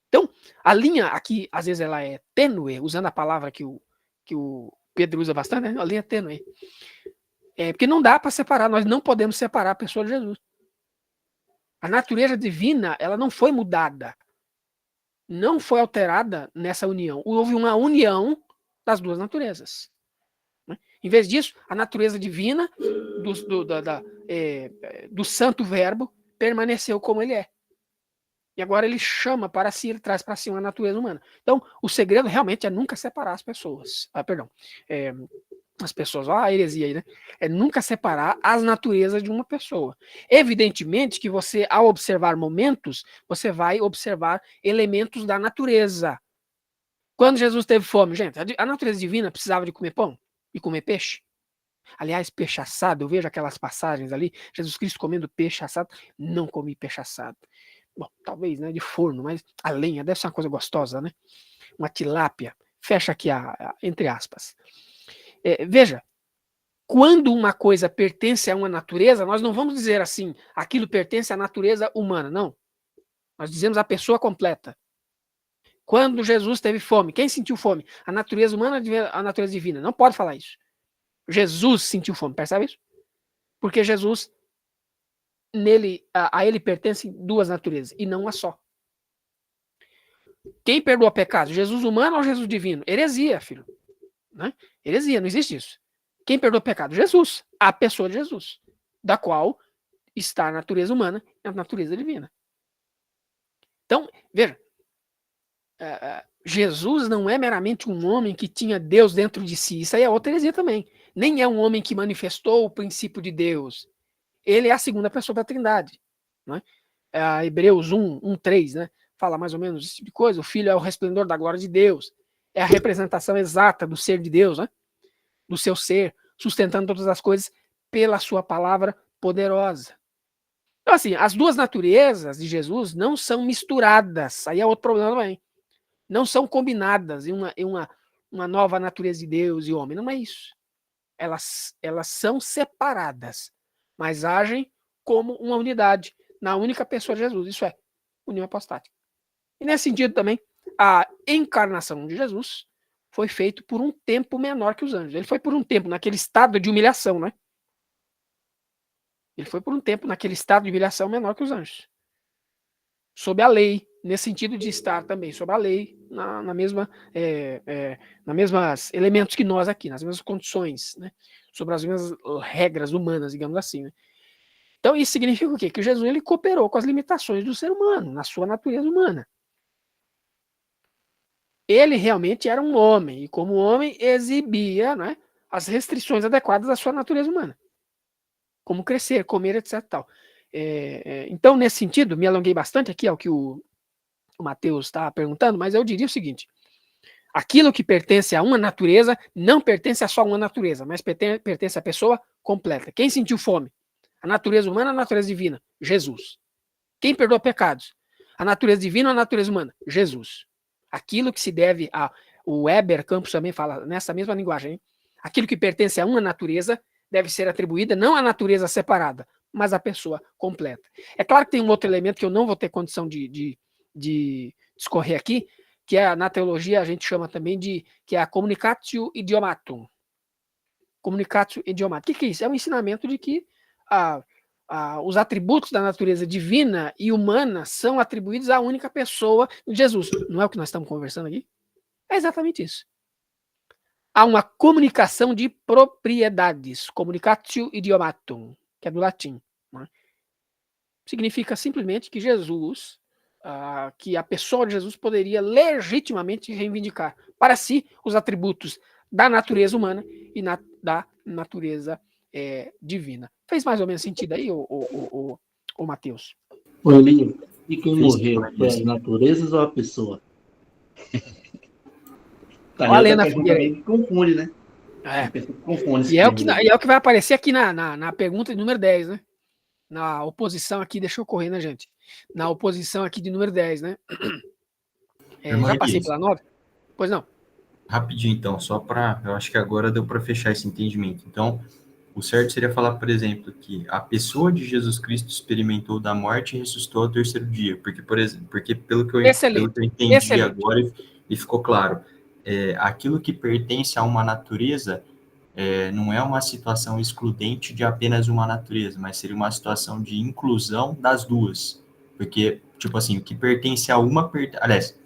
Então, a linha aqui, às vezes, ela é tênue, usando a palavra que o Pedro usa bastante, né? A linha é tênue. Porque não dá para separar, nós não podemos separar a pessoa de Jesus. A natureza divina, ela não foi mudada, não foi alterada nessa união. Houve uma união das duas naturezas. Né? Em vez disso, a natureza divina do santo verbo permaneceu como ele é. E agora ele chama para si, ele traz para si uma natureza humana. Então, o segredo realmente é nunca separar as pessoas. As pessoas, a heresia aí, né? É nunca separar as naturezas de uma pessoa. Evidentemente que você, ao observar momentos, você vai observar elementos da natureza. Quando Jesus teve fome, gente, a natureza divina precisava de comer pão e comer peixe. Aliás, peixe assado, eu vejo aquelas passagens ali, Jesus Cristo comendo peixe assado, não comi peixe assado. Bom, talvez, né, de forno, mas a lenha deve ser uma coisa gostosa, né? Uma tilápia, fecha aqui entre aspas. Veja, quando uma coisa pertence a uma natureza, nós não vamos dizer assim, aquilo pertence à natureza humana, não. Nós dizemos a pessoa completa. Quando Jesus teve fome, quem sentiu fome? A natureza humana ou a natureza divina? Não pode falar isso. Jesus sentiu fome, percebe isso? Porque Jesus, a ele pertencem duas naturezas, e não uma só. Quem perdoa pecado? Jesus humano ou Jesus divino? Heresia, filho. Né? Heresia, não existe isso. Quem perdoa pecado? Jesus, a pessoa de Jesus, da qual está a natureza humana e a natureza divina. Então, veja, Jesus não é meramente um homem que tinha Deus dentro de si, isso aí é outra heresia também. Nem é um homem que manifestou o princípio de Deus. Ele é a segunda pessoa da Trindade. Né? Hebreus 1:3, né? Fala mais ou menos esse tipo de coisa. O Filho é o resplendor da glória de Deus. É a representação exata do ser de Deus, né? Do seu ser, sustentando todas as coisas pela sua palavra poderosa. Então, assim, as duas naturezas de Jesus não são misturadas. Aí é outro problema também. Não são combinadas em uma nova natureza de Deus e homem. Não é isso. Elas são separadas. mas agem como uma unidade, na única pessoa de Jesus, isso é, união apostática. E nesse sentido também, a encarnação de Jesus foi feito por um tempo menor que os anjos. Ele foi por um tempo naquele estado de humilhação, né? Ele foi por um tempo naquele estado de humilhação menor que os anjos. Sob a lei, nesse sentido de estar também sob a lei, na mesma elementos que nós aqui, nas mesmas condições, né? Sobre as mesmas regras humanas, digamos assim, né? Então isso significa o quê? Que Jesus ele cooperou com as limitações do ser humano, na sua natureza humana. Ele realmente era um homem, e como homem exibia, né, as restrições adequadas da sua natureza humana. Como crescer, comer, etc. Tal. Então, nesse sentido, me alonguei bastante aqui ao que o Mateus está perguntando, mas eu diria o seguinte: aquilo que pertence a uma natureza não pertence a só uma natureza, mas pertence à pessoa completa. Quem sentiu fome? A natureza humana, a natureza divina? Jesus. Quem perdoa pecados? A natureza divina ou a natureza humana? Jesus. Aquilo que se deve a... O Weber Campos também fala nessa mesma linguagem, hein? Aquilo que pertence a uma natureza deve ser atribuída não à natureza separada, mas à pessoa completa. É claro que tem um outro elemento que eu não vou ter condição de discorrer aqui, que é, na teologia a gente chama também que é a communicatio idiomatum. Communicatio idiomatum. O que é isso? É um ensinamento de que os atributos da natureza divina e humana são atribuídos à única pessoa de Jesus. Não é o que nós estamos conversando aqui? É exatamente isso. Há uma comunicação de propriedades, communicatio idiomatum, que é do latim. Né? Significa simplesmente que Jesus, que a pessoa de Jesus poderia legitimamente reivindicar para si os atributos da natureza humana e da natureza divina. Fez mais ou menos sentido aí, o Mateus? Ô, Elinho, e quem morreu foi as naturezas ou a pessoa? Tá, Olha outra pergunta também que confunde, né? Confunde. E é o que vai aparecer aqui na pergunta de número 10, né? Na oposição aqui, deixa eu correr, né, gente? Na oposição aqui de número 10, né? Já passei pela 9? Pois não. Rapidinho, então, só para... Eu acho que agora deu para fechar esse entendimento. Então, o certo seria falar, por exemplo, que a pessoa de Jesus Cristo experimentou da morte e ressuscitou ao terceiro dia. Porque, por exemplo, pelo que eu entendi agora e ficou claro, aquilo que pertence a uma natureza não é uma situação excludente de apenas uma natureza, mas seria uma situação de inclusão das duas. Porque, tipo assim, o que pertence a uma... Aliás,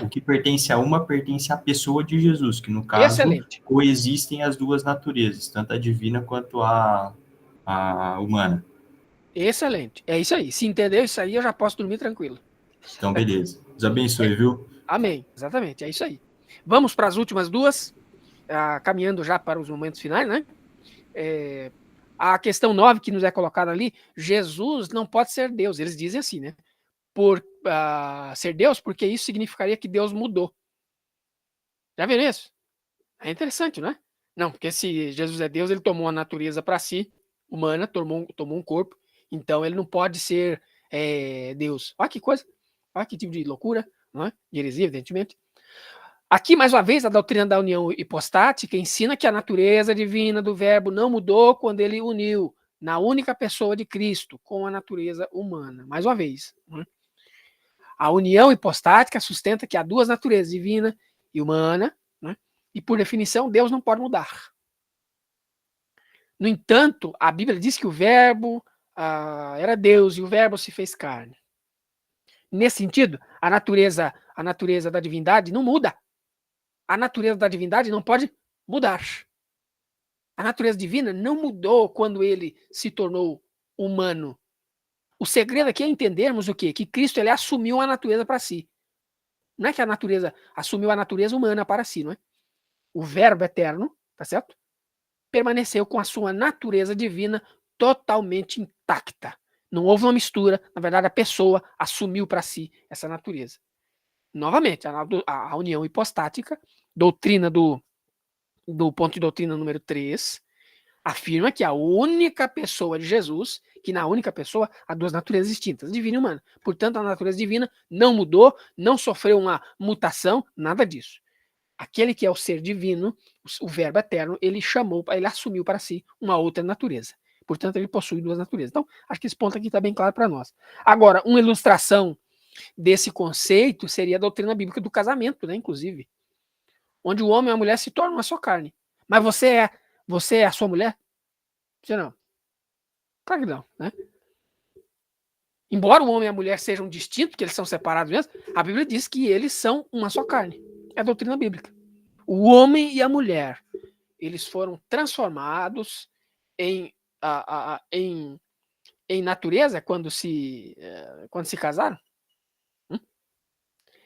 o que pertence a uma pertence à pessoa de Jesus, que no caso coexistem as duas naturezas, tanto a divina quanto a humana. Excelente. É isso aí. Se entendeu isso aí, eu já posso dormir tranquilo. Então, beleza. Deus abençoe, viu? Amém. Exatamente. É isso aí. Vamos para as últimas duas, caminhando já para os momentos finais, né? A questão 9 que nos é colocada ali, Jesus não pode ser Deus. Eles dizem assim, né? Por ser Deus, porque isso significaria que Deus mudou. Já viram isso? É interessante, não é? Não, porque se Jesus é Deus, ele tomou a natureza para si, humana, tomou um corpo, então ele não pode ser Deus. Olha que coisa, olha que tipo de loucura, não é? De heresia, evidentemente. Aqui, mais uma vez, a doutrina da união hipostática ensina que a natureza divina do verbo não mudou quando ele uniu na única pessoa de Cristo com a natureza humana. Mais uma vez. Né? A união hipostática sustenta que há duas naturezas, divina e humana, né? E, por definição, Deus não pode mudar. No entanto, a Bíblia diz que o verbo era Deus e o verbo se fez carne. Nesse sentido, a natureza da divindade não muda. A natureza da divindade não pode mudar. A natureza divina não mudou quando ele se tornou humano. O segredo aqui é entendermos o quê? Que Cristo ele assumiu a natureza para si. Não é que a natureza assumiu a natureza humana para si, não é? O verbo eterno, tá certo? Permaneceu com a sua natureza divina totalmente intacta. Não houve uma mistura, na verdade a pessoa assumiu para si essa natureza. Novamente, a união hipostática, doutrina do ponto de doutrina número 3, afirma que a única pessoa de Jesus, que na única pessoa há duas naturezas distintas, divina e humana. Portanto, a natureza divina não mudou, não sofreu uma mutação, nada disso. Aquele que é o ser divino, o verbo eterno, ele assumiu para si uma outra natureza. Portanto, ele possui duas naturezas. Então, acho que esse ponto aqui está bem claro para nós. Agora, uma ilustração desse conceito seria a doutrina bíblica do casamento, né, inclusive, onde o homem e a mulher se tornam uma só carne. Mas você é a sua mulher? Você não. Claro que não, né? Embora o homem e a mulher sejam distintos, que eles são separados mesmo, a Bíblia diz que eles são uma só carne. É a doutrina bíblica. O homem e a mulher, eles foram transformados em natureza quando se casaram?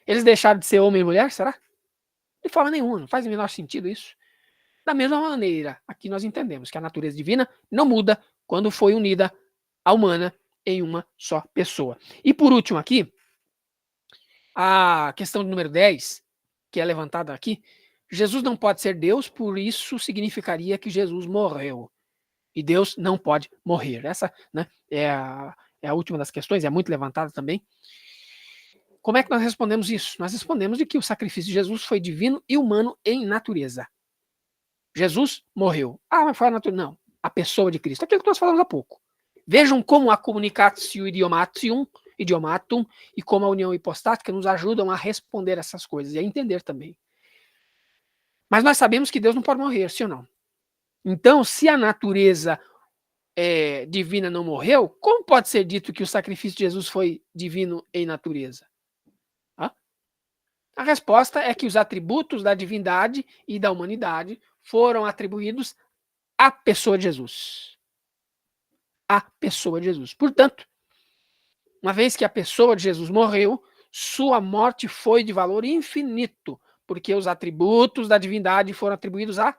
Eles deixaram de ser homem e mulher, será? De forma nenhuma, não faz o menor sentido isso. Da mesma maneira, aqui nós entendemos que a natureza divina não muda quando foi unida à humana em uma só pessoa. E por último aqui, a questão número 10, que é levantada aqui, Jesus não pode ser Deus, por isso significaria que Jesus morreu. E Deus não pode morrer. Essa, né, é a última das questões, é muito levantada também. Como é que nós respondemos isso? Nós respondemos de que o sacrifício de Jesus foi divino e humano em natureza. Jesus morreu. Ah, mas foi a natureza. Não, a pessoa de Cristo. Aquilo que nós falamos há pouco. Vejam como a communicatio idiomatum e como a união hipostática nos ajudam a responder essas coisas e a entender também. Mas nós sabemos que Deus não pode morrer, sim ou não? Então, se a natureza divina não morreu, como pode ser dito que o sacrifício de Jesus foi divino em natureza? A resposta é que os atributos da divindade e da humanidade foram atribuídos à pessoa de Jesus. A pessoa de Jesus. Portanto, uma vez que a pessoa de Jesus morreu, sua morte foi de valor infinito, porque os atributos da divindade foram atribuídos à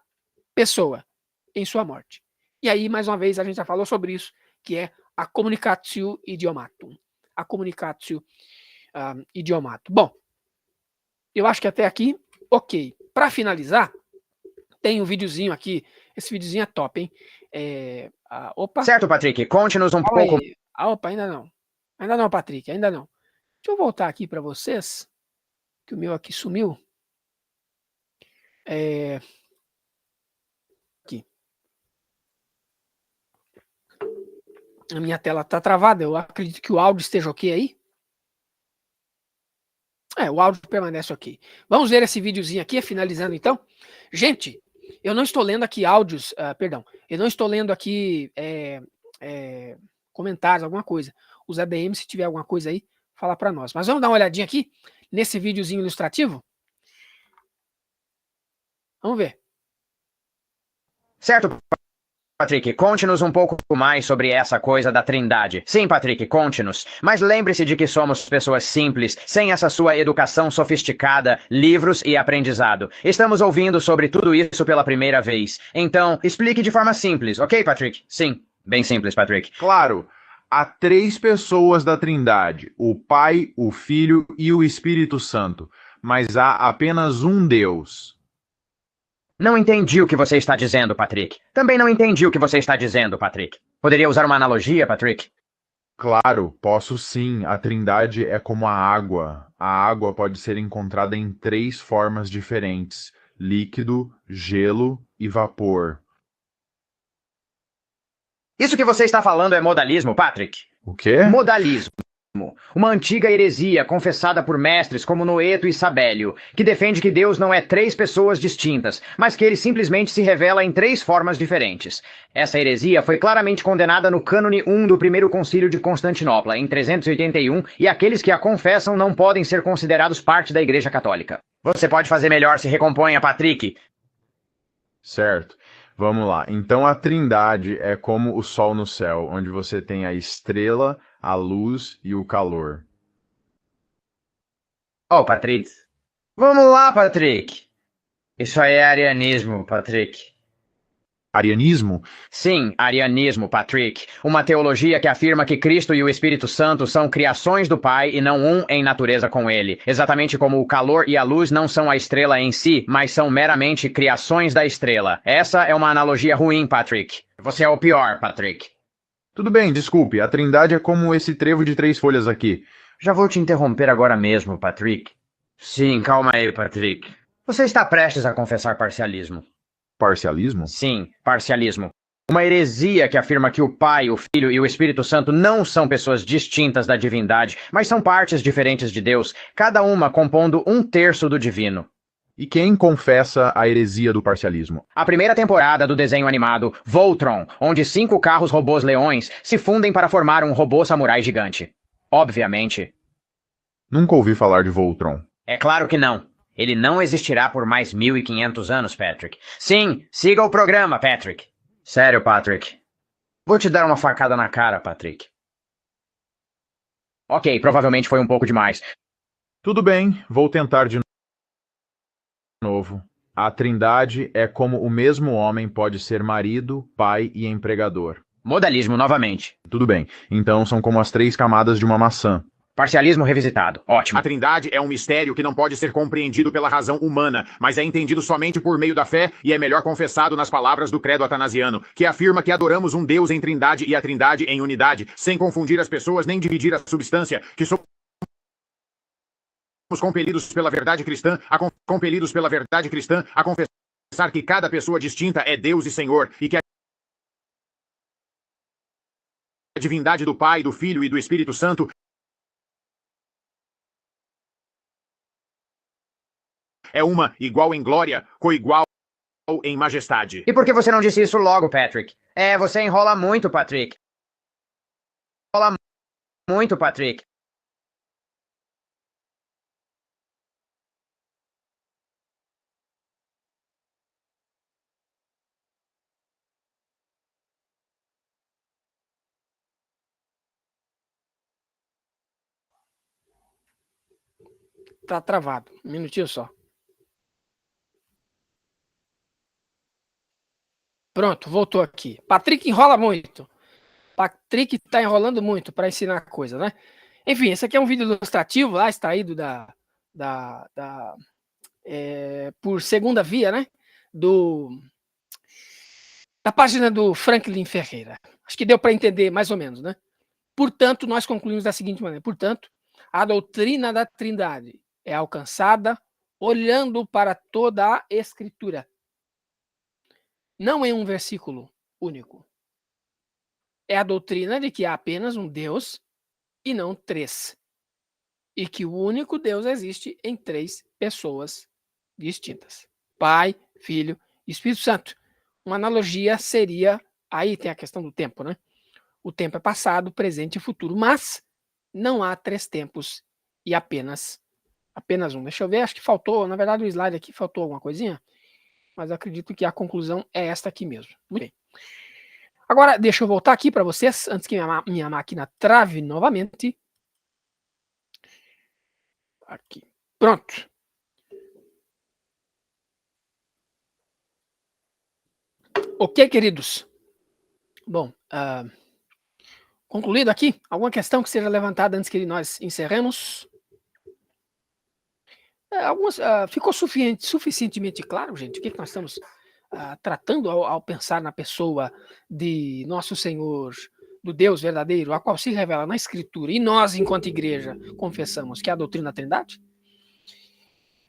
pessoa em sua morte. E aí, mais uma vez, a gente já falou sobre isso, que é a communicatio idiomatum. A communicatio idiomatum. Bom, eu acho que até aqui, ok. Para finalizar, tem um videozinho aqui. Esse videozinho é top, hein? Opa. Certo, Patrick, conte-nos um pouco. Opa, ainda não. Ainda não, Patrick, ainda não. Deixa eu voltar aqui para vocês, que o meu aqui sumiu. Aqui. A minha tela está travada. Eu acredito que o áudio esteja ok aí. O áudio permanece ok. Vamos ver esse videozinho aqui, finalizando então. Gente, eu não estou lendo aqui áudios, eu não estou lendo aqui comentários, alguma coisa. Os ADM, se tiver alguma coisa aí, fala para nós. Mas vamos dar uma olhadinha aqui, nesse videozinho ilustrativo? Vamos ver. Certo, Patrick, conte-nos um pouco mais sobre essa coisa da Trindade. Sim, Patrick, conte-nos. Mas lembre-se de que somos pessoas simples, sem essa sua educação sofisticada, livros e aprendizado. Estamos ouvindo sobre tudo isso pela primeira vez. Então, explique de forma simples, ok, Patrick? Sim, bem simples, Patrick. Claro. Há 3 pessoas da Trindade, o Pai, o Filho e o Espírito Santo. Mas há apenas um Deus. Não entendi o que você está dizendo, Patrick. Também não entendi o que você está dizendo, Patrick. Poderia usar uma analogia, Patrick? Claro, posso sim. A Trindade é como a água. A água pode ser encontrada em 3 formas diferentes: líquido, gelo e vapor. Isso que você está falando é modalismo, Patrick. O quê? Modalismo. Uma antiga heresia confessada por mestres como Noeto e Sabélio, que defende que Deus não é 3 pessoas distintas, mas que ele simplesmente se revela em 3 formas diferentes. Essa heresia foi claramente condenada no Cânone 1 do Primeiro Concílio de Constantinopla, em 381, e aqueles que a confessam não podem ser considerados parte da Igreja Católica. Você pode fazer melhor, se recomponha, Patrick. Certo. Vamos lá. Então a Trindade é como o sol no céu, onde você tem a estrela, a luz e o calor. Oh, Patrick. Vamos lá, Patrick. Isso aí é arianismo, Patrick. Arianismo? Sim, arianismo, Patrick. Uma teologia que afirma que Cristo e o Espírito Santo são criações do Pai e não um em natureza com ele. Exatamente como o calor e a luz não são a estrela em si, mas são meramente criações da estrela. Essa é uma analogia ruim, Patrick. Você é o pior, Patrick. Tudo bem, desculpe. A Trindade é como esse trevo de 3 folhas aqui. Já vou te interromper agora mesmo, Patrick. Sim, calma aí, Patrick. Você está prestes a confessar parcialismo. Parcialismo? Sim, parcialismo. Uma heresia que afirma que o Pai, o Filho e o Espírito Santo não são pessoas distintas da divindade, mas são partes diferentes de Deus, cada uma compondo 1/3 do divino. E quem confessa a heresia do parcialismo? A primeira temporada do desenho animado Voltron, onde 5 carros robôs leões se fundem para formar um robô samurai gigante. Obviamente. Nunca ouvi falar de Voltron. É claro que não. Ele não existirá por mais 1500 anos, Patrick. Sim, siga o programa, Patrick. Sério, Patrick. Vou te dar uma facada na cara, Patrick. Ok, provavelmente foi um pouco demais. Tudo bem, vou tentar de novo. A Trindade é como o mesmo homem pode ser marido, pai e empregador. Modalismo novamente. Tudo bem, então são como as 3 camadas de uma maçã. Parcialismo revisitado. Ótimo. A Trindade é um mistério que não pode ser compreendido pela razão humana, mas é entendido somente por meio da fé e é melhor confessado nas palavras do credo atanasiano, que afirma que adoramos um Deus em Trindade e a Trindade em unidade, sem confundir as pessoas nem dividir a substância, que somos compelidos pela verdade cristã a confessar que cada pessoa distinta é Deus e Senhor, e que a divindade do Pai, do Filho e do Espírito Santo é uma, igual em glória, coigual em majestade. E por que você não disse isso logo, Patrick? Você enrola muito, Patrick. Enrola muito, Patrick. Tá travado. Um minutinho só. Pronto, voltou aqui. Patrick enrola muito. Patrick tá enrolando muito para ensinar coisa, né? Enfim, esse aqui é um vídeo ilustrativo lá, extraído por segunda via, né? Da página do Franklin Ferreira. Acho que deu para entender mais ou menos, né? Portanto, nós concluímos da seguinte maneira. Portanto, a doutrina da Trindade é alcançada olhando para toda a Escritura. Não é um versículo único. É a doutrina de que há apenas um Deus e não 3. E que o único Deus existe em 3 pessoas distintas. Pai, Filho e Espírito Santo. Uma analogia seria, aí tem a questão do tempo, né? O tempo é passado, presente e futuro, mas não há 3 tempos e apenas um. Deixa eu ver, acho que faltou, na verdade o slide aqui faltou alguma coisinha, mas acredito que a conclusão é esta aqui mesmo. Muito bem. Agora, deixa eu voltar aqui para vocês, antes que minha máquina trave novamente. Aqui. Pronto. Ok, queridos. Bom, concluído aqui, alguma questão que seja levantada antes que nós encerremos? Ficou suficientemente claro, gente, o que nós estamos tratando ao pensar na pessoa de nosso Senhor, do Deus verdadeiro, a qual se revela na Escritura, e nós, enquanto igreja, confessamos que é a doutrina da Trindade?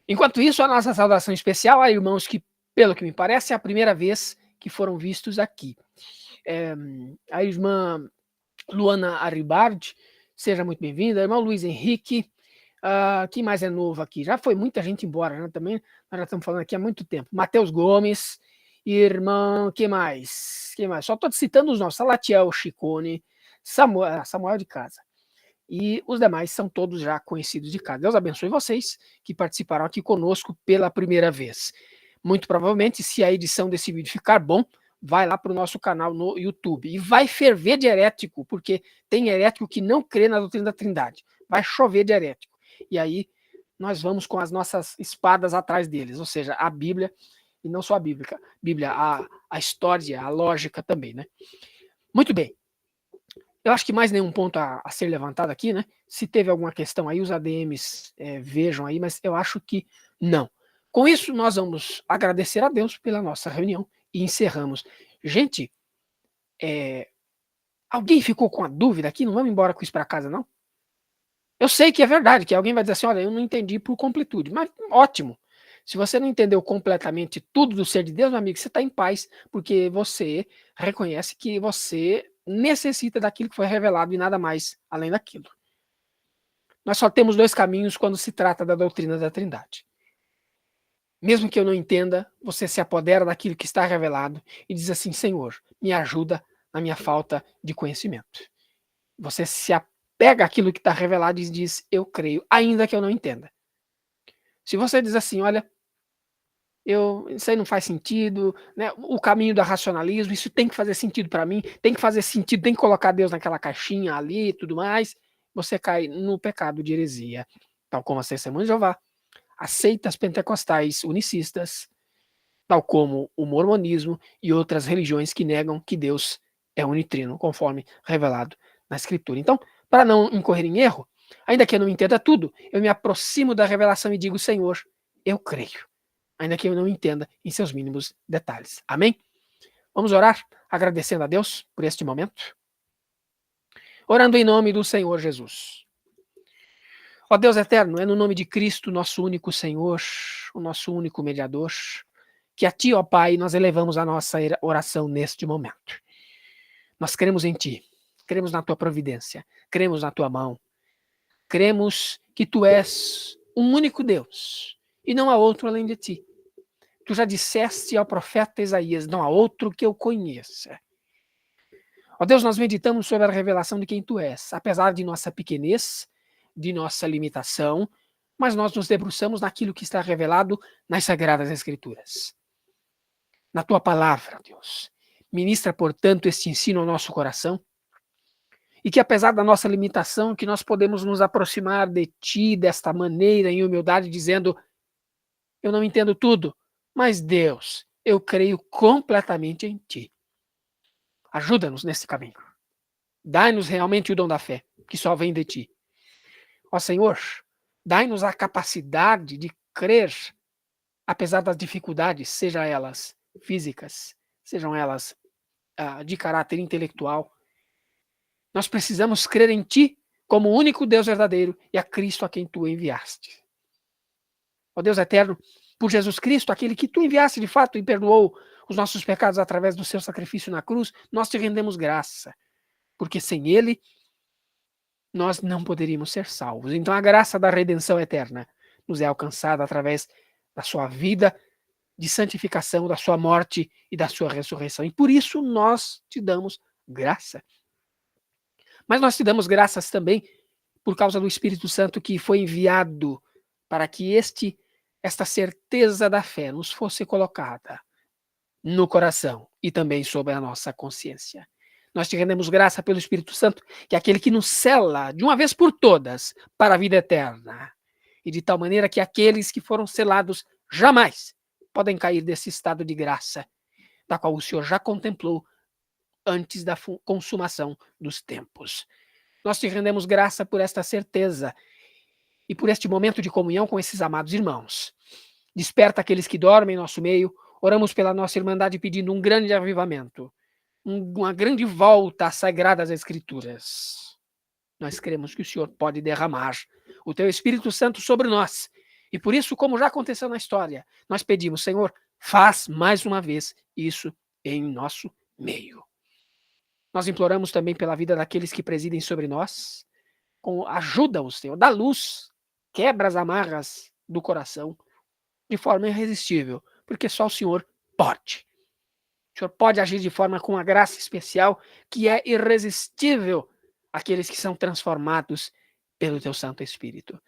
Enquanto isso, a nossa saudação especial a irmãos que, pelo que me parece, é a primeira vez que foram vistos aqui. A irmã Luana Arribardi, seja muito bem-vinda. Irmão Luiz Henrique, quem mais é novo aqui? Já foi muita gente embora, né? Também nós já estamos falando aqui há muito tempo. Matheus Gomes, irmão, quem mais? Só estou citando os nossos. Salatiel Chicone, Samuel de casa. E os demais são todos já conhecidos de casa. Deus abençoe vocês que participaram aqui conosco pela primeira vez. Muito provavelmente, se a edição desse vídeo ficar bom, vai lá para o nosso canal no YouTube. E vai ferver de herético, porque tem herético que não crê na doutrina da Trindade. Vai chover de herético. E aí nós vamos com as nossas espadas atrás deles, ou seja, a Bíblia, e não só a Bíblia, a história, a lógica também, né? Muito bem. Eu acho que mais nenhum ponto a ser levantado aqui, né? Se teve alguma questão aí, os ADMs vejam aí, mas eu acho que não. Com isso, nós vamos agradecer a Deus pela nossa reunião e encerramos. Gente, alguém ficou com a dúvida aqui? Não vamos embora com isso para casa, não? Eu sei que é verdade, que alguém vai dizer assim, olha, eu não entendi por completude, mas ótimo. Se você não entendeu completamente tudo do ser de Deus, meu amigo, você está em paz, porque você reconhece que você necessita daquilo que foi revelado e nada mais além daquilo. Nós só temos dois caminhos quando se trata da doutrina da Trindade. Mesmo que eu não entenda, você se apodera daquilo que está revelado e diz assim: Senhor, me ajuda na minha falta de conhecimento. Você se apega àquilo que está revelado e diz: eu creio, ainda que eu não entenda. Se você diz assim: olha, isso aí não faz sentido, né? O caminho do racionalismo, isso tem que fazer sentido para mim, tem que fazer sentido, tem que colocar Deus naquela caixinha ali e tudo mais, você cai no pecado de heresia, tal como as Testemunhas de Jeová, as seitas pentecostais unicistas, tal como o mormonismo e outras religiões que negam que Deus é unitrino, conforme revelado na Escritura. Então, para não incorrer em erro, ainda que eu não entenda tudo, eu me aproximo da revelação e digo: Senhor, eu creio, ainda que eu não entenda em seus mínimos detalhes. Amém? Vamos orar agradecendo a Deus por este momento. Orando em nome do Senhor Jesus. Ó Deus eterno, é no nome de Cristo, nosso único Senhor, o nosso único mediador, que a Ti, ó Pai, nós elevamos a nossa oração neste momento. Nós cremos em Ti, cremos na Tua providência, cremos na Tua mão, cremos que Tu és um único Deus e não há outro além de Ti. Tu já disseste ao profeta Isaías: não há outro que eu conheça. Ó Deus, nós meditamos sobre a revelação de quem Tu és, apesar de nossa pequenez, de nossa limitação, mas nós nos debruçamos naquilo que está revelado nas Sagradas Escrituras. Na Tua palavra, Deus. Ministra, portanto, este ensino ao nosso coração, e que apesar da nossa limitação, que nós podemos nos aproximar de Ti desta maneira, em humildade, dizendo: eu não entendo tudo, mas Deus, eu creio completamente em Ti. Ajuda-nos nesse caminho. Dai-nos realmente o dom da fé, que só vem de Ti. Ó Senhor, dai-nos a capacidade de crer, apesar das dificuldades, sejam elas físicas, sejam elas de caráter intelectual. Nós precisamos crer em Ti como o único Deus verdadeiro e a Cristo a quem Tu enviaste. Ó Deus eterno, por Jesus Cristo, aquele que Tu enviaste de fato e perdoou os nossos pecados através do Seu sacrifício na cruz, nós Te rendemos graça, porque sem Ele nós não poderíamos ser salvos. Então a graça da redenção eterna nos é alcançada através da Sua vida de santificação, da Sua morte e da Sua ressurreição. E por isso nós Te damos graça. Mas nós Te damos graças também por causa do Espírito Santo que foi enviado para que esta certeza da fé nos fosse colocada no coração e também sobre a nossa consciência. Nós Te rendemos graça pelo Espírito Santo, que é aquele que nos sela de uma vez por todas para a vida eterna. E de tal maneira que aqueles que foram selados jamais podem cair desse estado de graça, da qual o Senhor já contemplou antes da consumação dos tempos. Nós Te rendemos graça por esta certeza e por este momento de comunhão com esses amados irmãos. Desperta aqueles que dormem em nosso meio. Oramos pela nossa irmandade pedindo um grande avivamento, uma grande volta às Sagradas Escrituras. Nós cremos que o Senhor pode derramar o Teu Espírito Santo sobre nós. E por isso, como já aconteceu na história, nós pedimos: Senhor, faz mais uma vez isso em nosso meio. Nós imploramos também pela vida daqueles que presidem sobre nós. Ajuda-os, Senhor, dá luz, quebra as amarras do coração de forma irresistível, porque só o Senhor pode. O Senhor pode agir de forma com uma graça especial que é irresistível àqueles que são transformados pelo Teu Santo Espírito.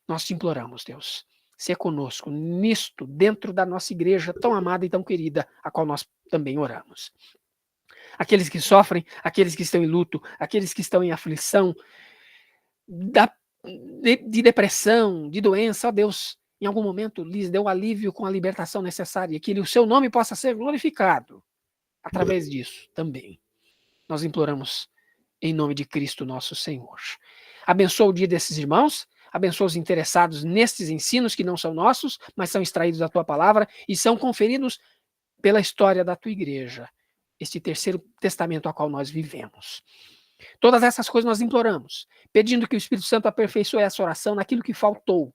Nós Te imploramos, Deus, ser conosco nisto, dentro da nossa igreja tão amada e tão querida, a qual nós também oramos. Aqueles que sofrem, aqueles que estão em luto, aqueles que estão em aflição, de depressão, de doença, ó Deus, em algum momento lhes dê o alívio com a libertação necessária, que o Seu nome possa ser glorificado através disso também. Nós imploramos em nome de Cristo nosso Senhor. Abençoa o dia desses irmãos, abençoa os interessados nestes ensinos que não são nossos, mas são extraídos da Tua palavra e são conferidos pela história da Tua igreja, este terceiro testamento ao qual nós vivemos. Todas essas coisas nós imploramos, pedindo que o Espírito Santo aperfeiçoe essa oração naquilo que faltou,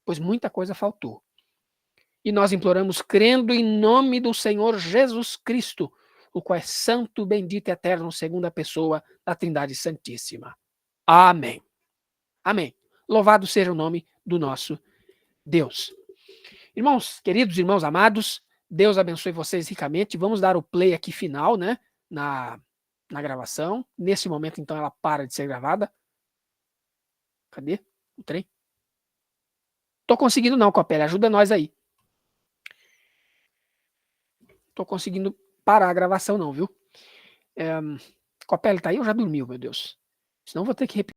pois muita coisa faltou. E nós imploramos crendo em nome do Senhor Jesus Cristo, o qual é santo, bendito e eterno, segunda pessoa da Trindade Santíssima. Amém. Amém. Louvado seja o nome do nosso Deus. Irmãos, queridos irmãos amados, Deus abençoe vocês ricamente. Vamos dar o play aqui final, né? Na gravação. Nesse momento, então, ela para de ser gravada. Cadê o trem? Tô conseguindo não, Copelli. Ajuda nós aí. Tô conseguindo parar a gravação não, viu? Copelli tá aí ou já dormiu, meu Deus? Senão vou ter que repetir.